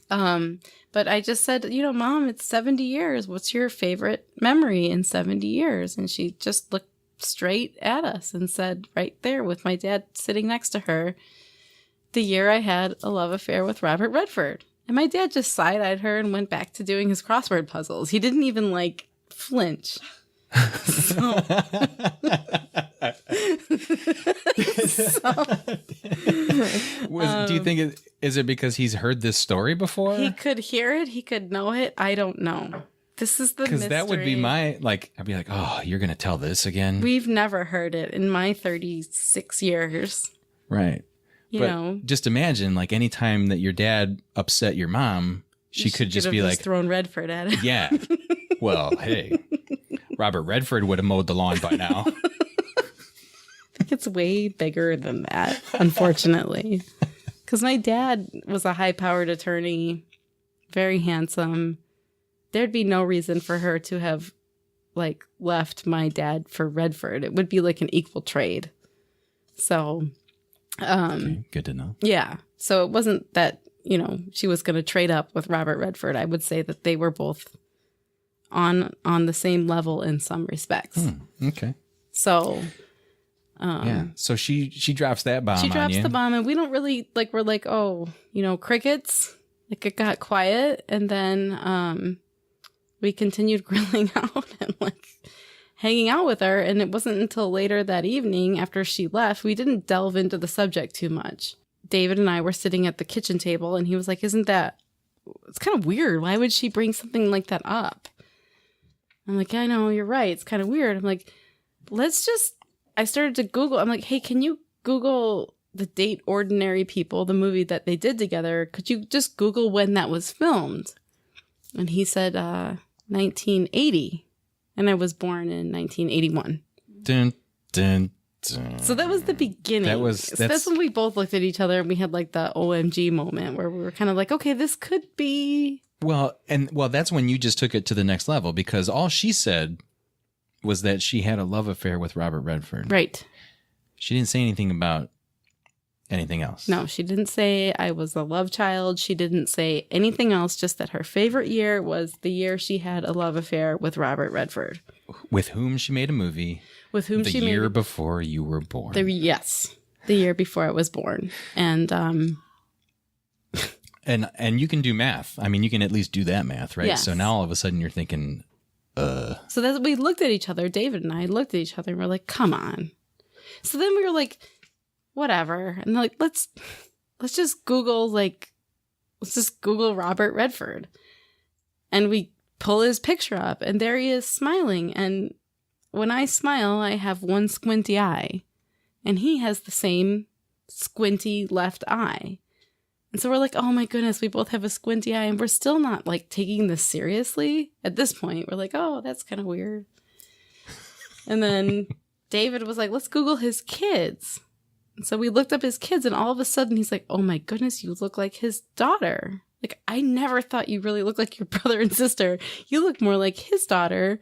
But I just said, Mom, it's 70 years. What's your favorite memory in 70 years? And she just looked straight at us and said, right there with my dad sitting next to her, the year I had a love affair with Robert Redford. And my dad just side-eyed her and went back to doing his crossword puzzles. He didn't even flinch. Do you think is it because he's heard this story before? He could hear it. He could know it. I don't know. This is the mystery. Because that would be I'd be like, oh, you're going to tell this again? We've never heard it in my 36 years. Right. Just imagine, any time that your dad upset your mom, she could just be like... thrown Redford at him. Yeah. Well, hey, Robert Redford would have mowed the lawn by now. I think it's way bigger than that, unfortunately. Because my dad was a high-powered attorney, very handsome. There'd be no reason for her to have, left my dad for Redford. It would be an equal trade. So... okay, good to know. Yeah. So it wasn't that, she was going to trade up with Robert Redford. I would say that they were both on the same level in some respects. Okay. So, yeah. So she drops that bomb. She drops on you. the bomb, and we don't really we're like, oh, crickets. It got quiet, and then we continued grilling out and like hanging out with her. And it wasn't until later that evening after she left, we didn't delve into the subject too much. David and I were sitting at the kitchen table and he was like, it's kind of weird. Why would she bring something like that up? I'm like, I know, you're right. It's kind of weird. I'm like, I started to Google. I'm like, hey, can you Google the date Ordinary People, the movie that they did together? Could you just Google when that was filmed? And he said 1980. And I was born in 1981. Dun, dun, dun. So that was the beginning. That's when we both looked at each other and we had like the OMG moment where we were kind of like, okay, this could be. Well, that's when you just took it to the next level, because all she said was that she had a love affair with Robert Redford. Right. She didn't say anything about anything else. No, she didn't say I was a love child. She didn't say anything else, just that her favorite year was the year she had a love affair with Robert Redford. With whom she made a movie. With whom she made... The year before you were born. Yes. The year before I was born. And... And you can do math. I mean, you can at least do that math, right? Yes. So now all of a sudden you're thinking, So that we looked at each other, David and I looked at each other and we're like, come on. So then we were like, whatever. And like, let's just Google Robert Redford. And we pull his picture up and there he is smiling. And when I smile, I have one squinty eye. And he has the same squinty left eye. And so we're like, oh my goodness, we both have a squinty eye and we're still not like taking this seriously. At this point, we're like, oh, that's kind of weird. And then David was like, let's Google his kids. And so we looked up his kids and all of a sudden he's like, oh my goodness, you look like his daughter. Like, I never thought you really looked like your brother and sister. You look more like his daughter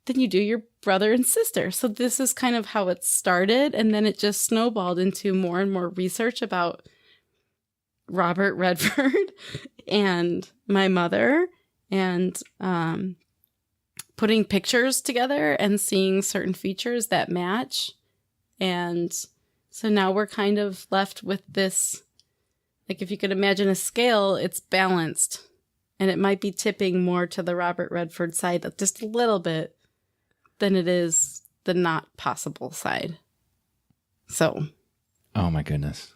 than you do your brother and sister. So this is kind of how it started. And then it just snowballed into more and more research about Robert Redford and my mother and putting pictures together and seeing certain features that match. And so now we're kind of left with this, like if you could imagine a scale, it's balanced and it might be tipping more to the Robert Redford side just a little bit than it is the not possible side. So. Oh my goodness.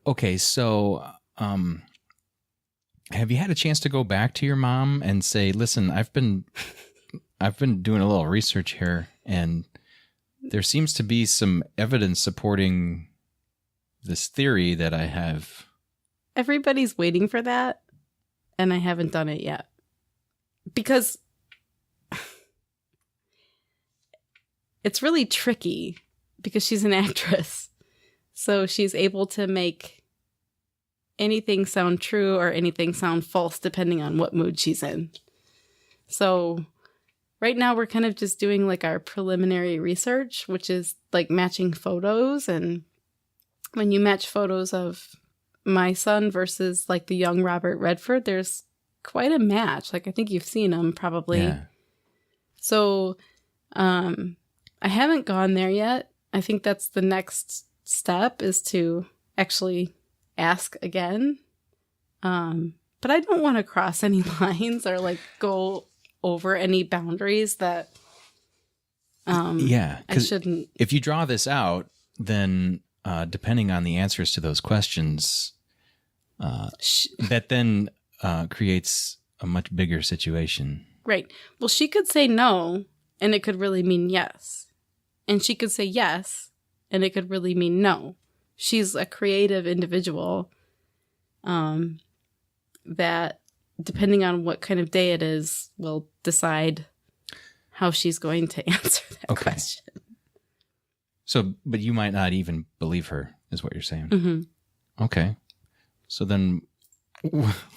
Okay, so have you had a chance to go back to your mom and say, listen, I've been doing a little research here and there seems to be some evidence supporting this theory that I have. Everybody's waiting for that, and I haven't done it yet. Because it's really tricky. Because she's an actress. So she's able to make anything sound true or anything sound false depending on what mood she's in. So right now we're kind of just doing like our preliminary research, which is like matching photos. And when you match photos of my son versus like the young Robert Redford, there's quite a match. Like I think you've seen him probably. Yeah. So I haven't gone there yet. I think that's the next step is to actually ask again. But I don't want to cross any lines or like go over any boundaries that I shouldn't. If you draw this out, then depending on the answers to those questions, that then creates a much bigger situation. Right. Well, she could say no, and it could really mean yes. And she could say yes, and it could really mean no. She's a creative individual that, depending on what kind of day it is, will decide how she's going to answer that question. So, but you might not even believe her, is what you're saying. Mm-hmm. Okay. So then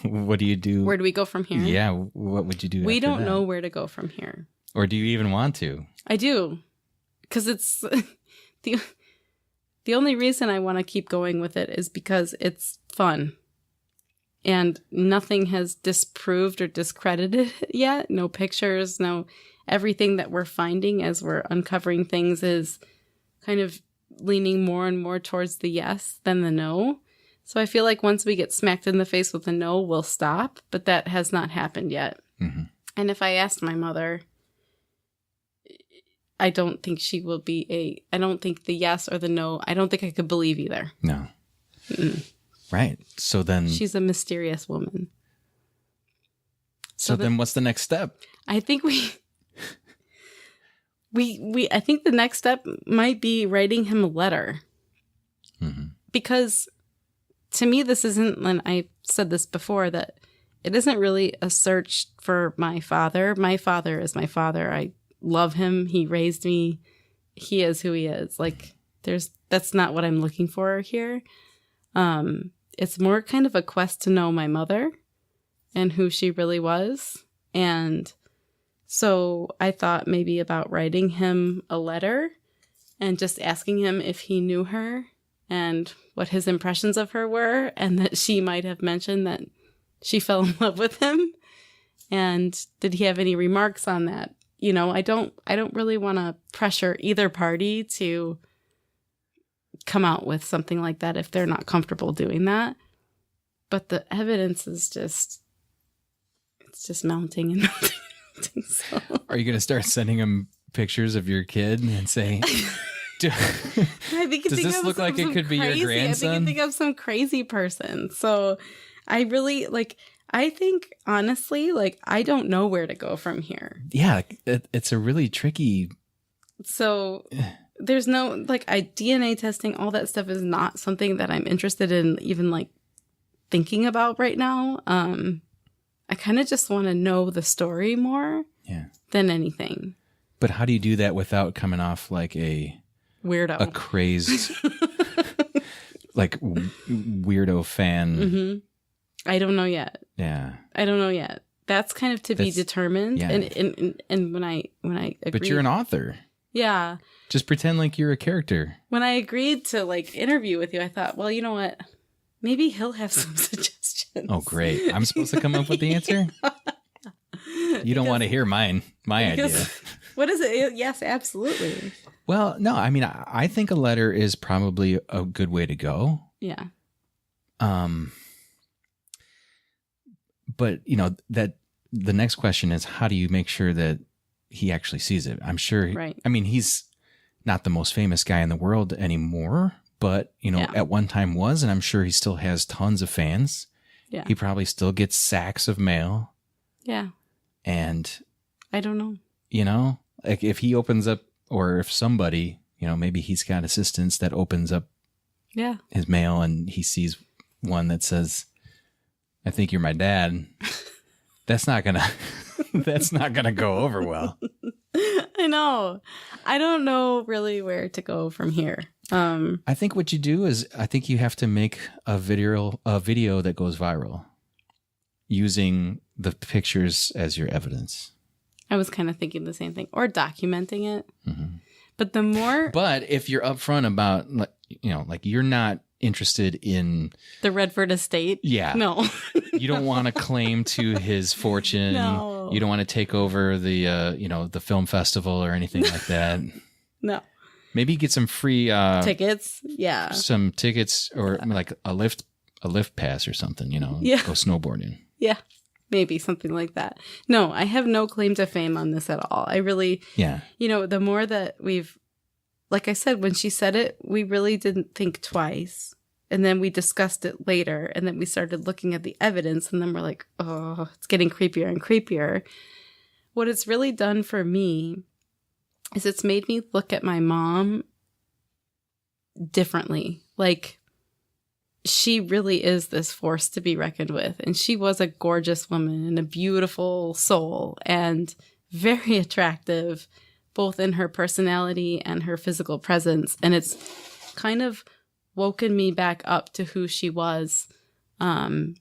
what do you do? Where do we go from here? Yeah, what would you do We after don't that? know where to go from here. Or do you even want to? I do. Because it's the only reason I want to keep going with it is because it's fun. And nothing has disproved or discredited it yet. No pictures, no everything that we're finding as we're uncovering things is kind of leaning more and more towards the yes than the no. So I feel like once we get smacked in the face with a no, we'll stop. But that has not happened yet. Mm-hmm. And if I asked my mother, I don't think she will be I don't think the yes or the no, I don't think I could believe either. No. Mm-mm. Right. So then... She's a mysterious woman. So then what's the next step? I think I think the next step might be writing him a letter. Mm-hmm. Because to me, this isn't, and I said this before, that it isn't really a search for my father. My father is my father. I love him. He raised me. He is who he is. Like, that's not what I'm looking for here. It's more kind of a quest to know my mother and who she really was. And so I thought maybe about writing him a letter and just asking him if he knew her and what his impressions of her were, and that she might have mentioned that she fell in love with him. And did he have any remarks on that? You know, I don't really want to pressure either party to come out with something like that if they're not comfortable doing that. But the evidence is just mounting and mounting. So. Are you going to start sending him pictures of your kid and say, does this look like it could be your grandson? I think you think of some crazy person. So I really, I think, honestly, I don't know where to go from here. Yeah, it's a really tricky... So there's no, DNA testing, all that stuff is not something that I'm interested in even, thinking about right now. I kind of just want to know the story more than anything. But how do you do that without coming off like a weirdo, a crazed, weirdo fan? Mm-hmm. I don't know yet. Yeah, I don't know yet. That's kind of to be determined. Yeah. And when I agreed, but you're an author. Yeah. Just pretend like you're a character. When I agreed to interview with you, I thought, well, you know what? Maybe he'll have some suggestions. Oh, great. I'm supposed to come up with the answer? You don't want to hear my idea. What is it? Yes, absolutely. Well, no, I mean, I think a letter is probably a good way to go. Yeah. But, that the next question is, how do you make sure that he actually sees it? I'm sure. Right. I mean, he's not the most famous guy in the world anymore, but, at one time was, and I'm sure he still has tons of fans. Yeah. He probably still gets sacks of mail. Yeah. And I don't know. If he opens up, or if somebody, maybe he's got assistants that opens up his mail and he sees one that says, I think you're my dad. That's not gonna go over well. I know. I don't know really where to go from here. I think what you do is, I think you have to make a video that goes viral using the pictures as your evidence. I was kind of thinking the same thing, or documenting it. Mm-hmm. But if you're upfront about, you're not interested in the Redford estate. Yeah. No. You don't want to claim to his fortune. No. You don't want to take over the, the film festival or anything like that. No. Maybe get some free tickets. Yeah. Some tickets, or a lift pass or something, go snowboarding. Yeah. Maybe something like that. No, I have no claim to fame on this at all. I really, the more that we've, like I said, when she said it, we really didn't think twice. And then we discussed it later, and then we started looking at the evidence, and then we're like, oh, it's getting creepier and creepier. What it's really done for me is it's made me look at my mom differently. She really is this force to be reckoned with. And she was a gorgeous woman and a beautiful soul and very attractive, both in her personality and her physical presence. And it's kind of woken me back up to who she was, in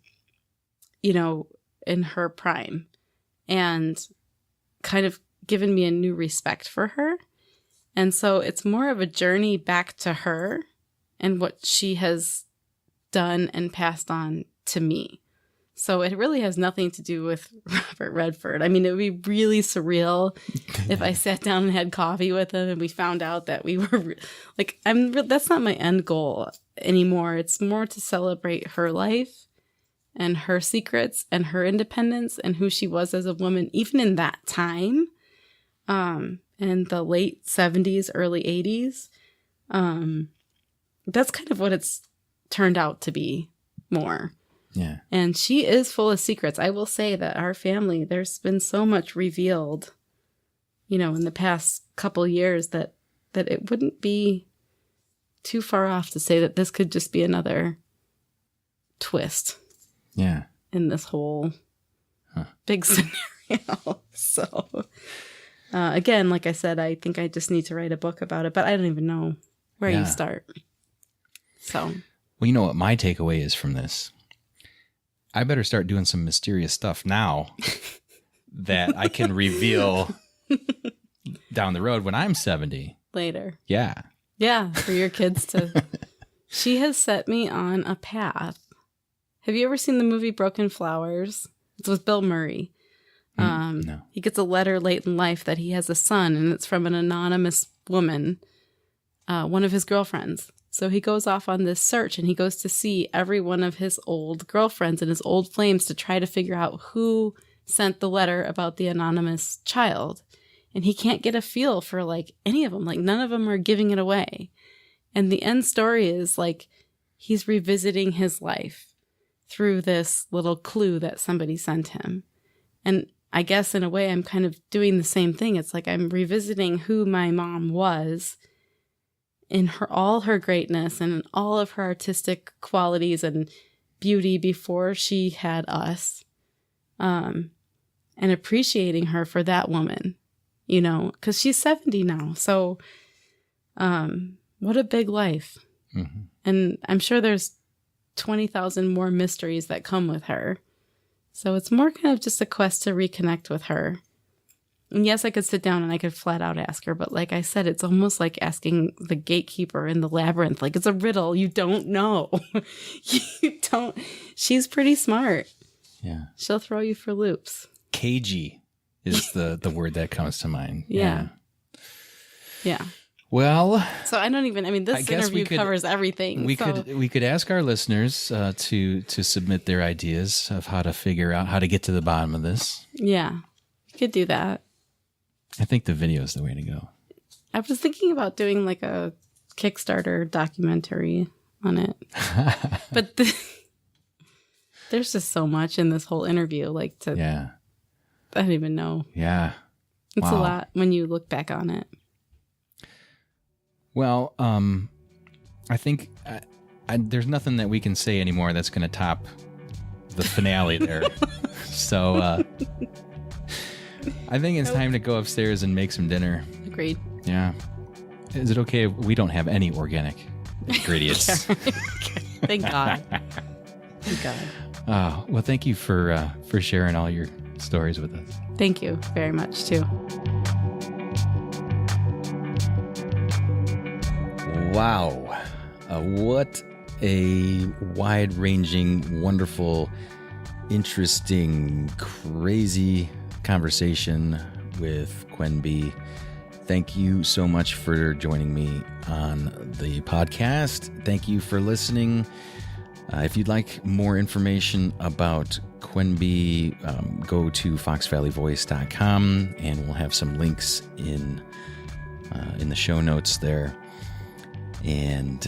her prime, and kind of given me a new respect for her. And so it's more of a journey back to her and what she has done and passed on to me. So it really has nothing to do with Robert Redford. I mean, it would be really surreal if I sat down and had coffee with him and we found out that we were like, that's not my end goal anymore. It's more to celebrate her life and her secrets and her independence and who she was as a woman, even in that time, in the late 70s, early 80s. That's kind of what it's turned out to be more. Yeah. And she is full of secrets. I will say that our family, there's been so much revealed, in the past couple years that it wouldn't be too far off to say that this could just be another twist. Yeah. In this whole big scenario. So, again, like I said, I think I just need to write a book about it, but I don't even know where you start. So. Well, you know what my takeaway is from this? I better start doing some mysterious stuff now that I can reveal down the road when I'm 70. Later. Yeah. Yeah, for your kids to... She has set me on a path. Have you ever seen the movie Broken Flowers? It's with Bill Murray. No. He gets a letter late in life that he has a son, and it's from an anonymous woman, one of his girlfriends. So he goes off on this search, and he goes to see every one of his old girlfriends and his old flames to try to figure out who sent the letter about the anonymous child. And he can't get a feel for, like, any of them. Like, none of them are giving it away. And the end story is, like, he's revisiting his life through this little clue that somebody sent him. And I guess in a way I'm kind of doing the same thing. It's like I'm revisiting who my mom was in all her greatness and all of her artistic qualities and beauty before she had us, and appreciating her for that woman, because she's 70 now. So what a big life. Mm-hmm. And I'm sure there's 20,000 more mysteries that come with her. So it's more kind of just a quest to reconnect with her. And yes, I could sit down and I could flat out ask her, but like I said, it's almost like asking the gatekeeper in the labyrinth. Like, it's a riddle. You don't know. You don't. She's pretty smart. Yeah. She'll throw you for loops. Cagey is the word that comes to mind. Yeah. Yeah. Well, so this interview covers everything. We could ask our listeners to submit their ideas of how to figure out how to get to the bottom of this. Yeah, we could do that. I think the video is the way to go. I was thinking about doing like a Kickstarter documentary on it, but there's just so much in this whole interview. I don't even know. Yeah, it's a lot when you look back on it. Well, I think there's nothing that we can say anymore that's going to top the finale there. So I think it's time to go upstairs and make some dinner. Agreed. Yeah. Is it okay if we don't have any organic ingredients? Thank God. Thank God. Oh, well, thank you for sharing all your stories with us. Thank you very much, too. Wow. What a wide-ranging, wonderful, interesting, crazy conversation with Quenby. Thank you so much for joining me on the podcast. Thank you for listening. If you'd like more information about Quenby, go to foxvalleyvoice.com and we'll have some links in the show notes there. And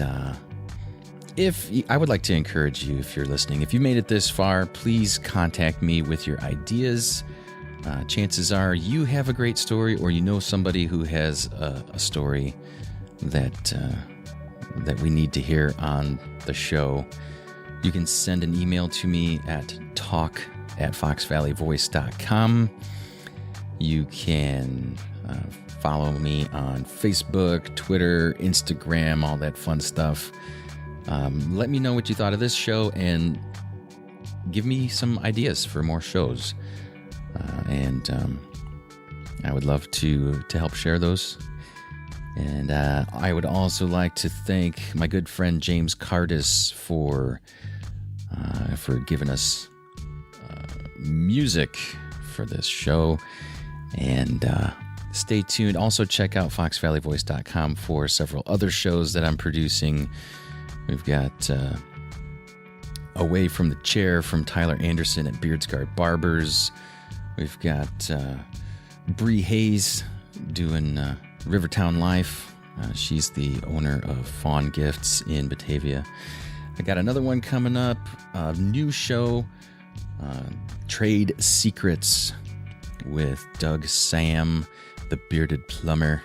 I would like to encourage you, if you're listening, if you made it this far, please contact me with your ideas. Chances are you have a great story, or you know somebody who has a story that we need to hear on the show. You can send an email to me at talk@foxvalleyvoice.com. You can follow me on Facebook, Twitter, Instagram, all that fun stuff. Let me know what you thought of this show and give me some ideas for more shows. And I would love to help share those. And I would also like to thank my good friend James Cardis for giving us music for this show. And stay tuned. Also, check out foxvalleyvoice.com for several other shows that I'm producing. We've got Away from the Chair from Tyler Anderson at Beardsguard Barbers. We've got Bree Hayes doing Rivertown Life. She's the owner of Fawn Gifts in Batavia. I got another one coming up, a new show, Trade Secrets with Doug Sam, the Bearded Plumber.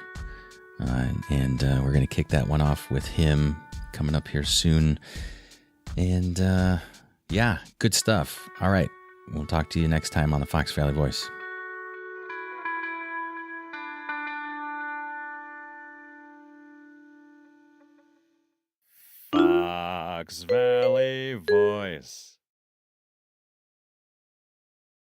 And we're going to kick that one off with him coming up here soon. And yeah, good stuff. All right, we'll talk to you next time on the Fox Valley Voice. Fox Valley Voice.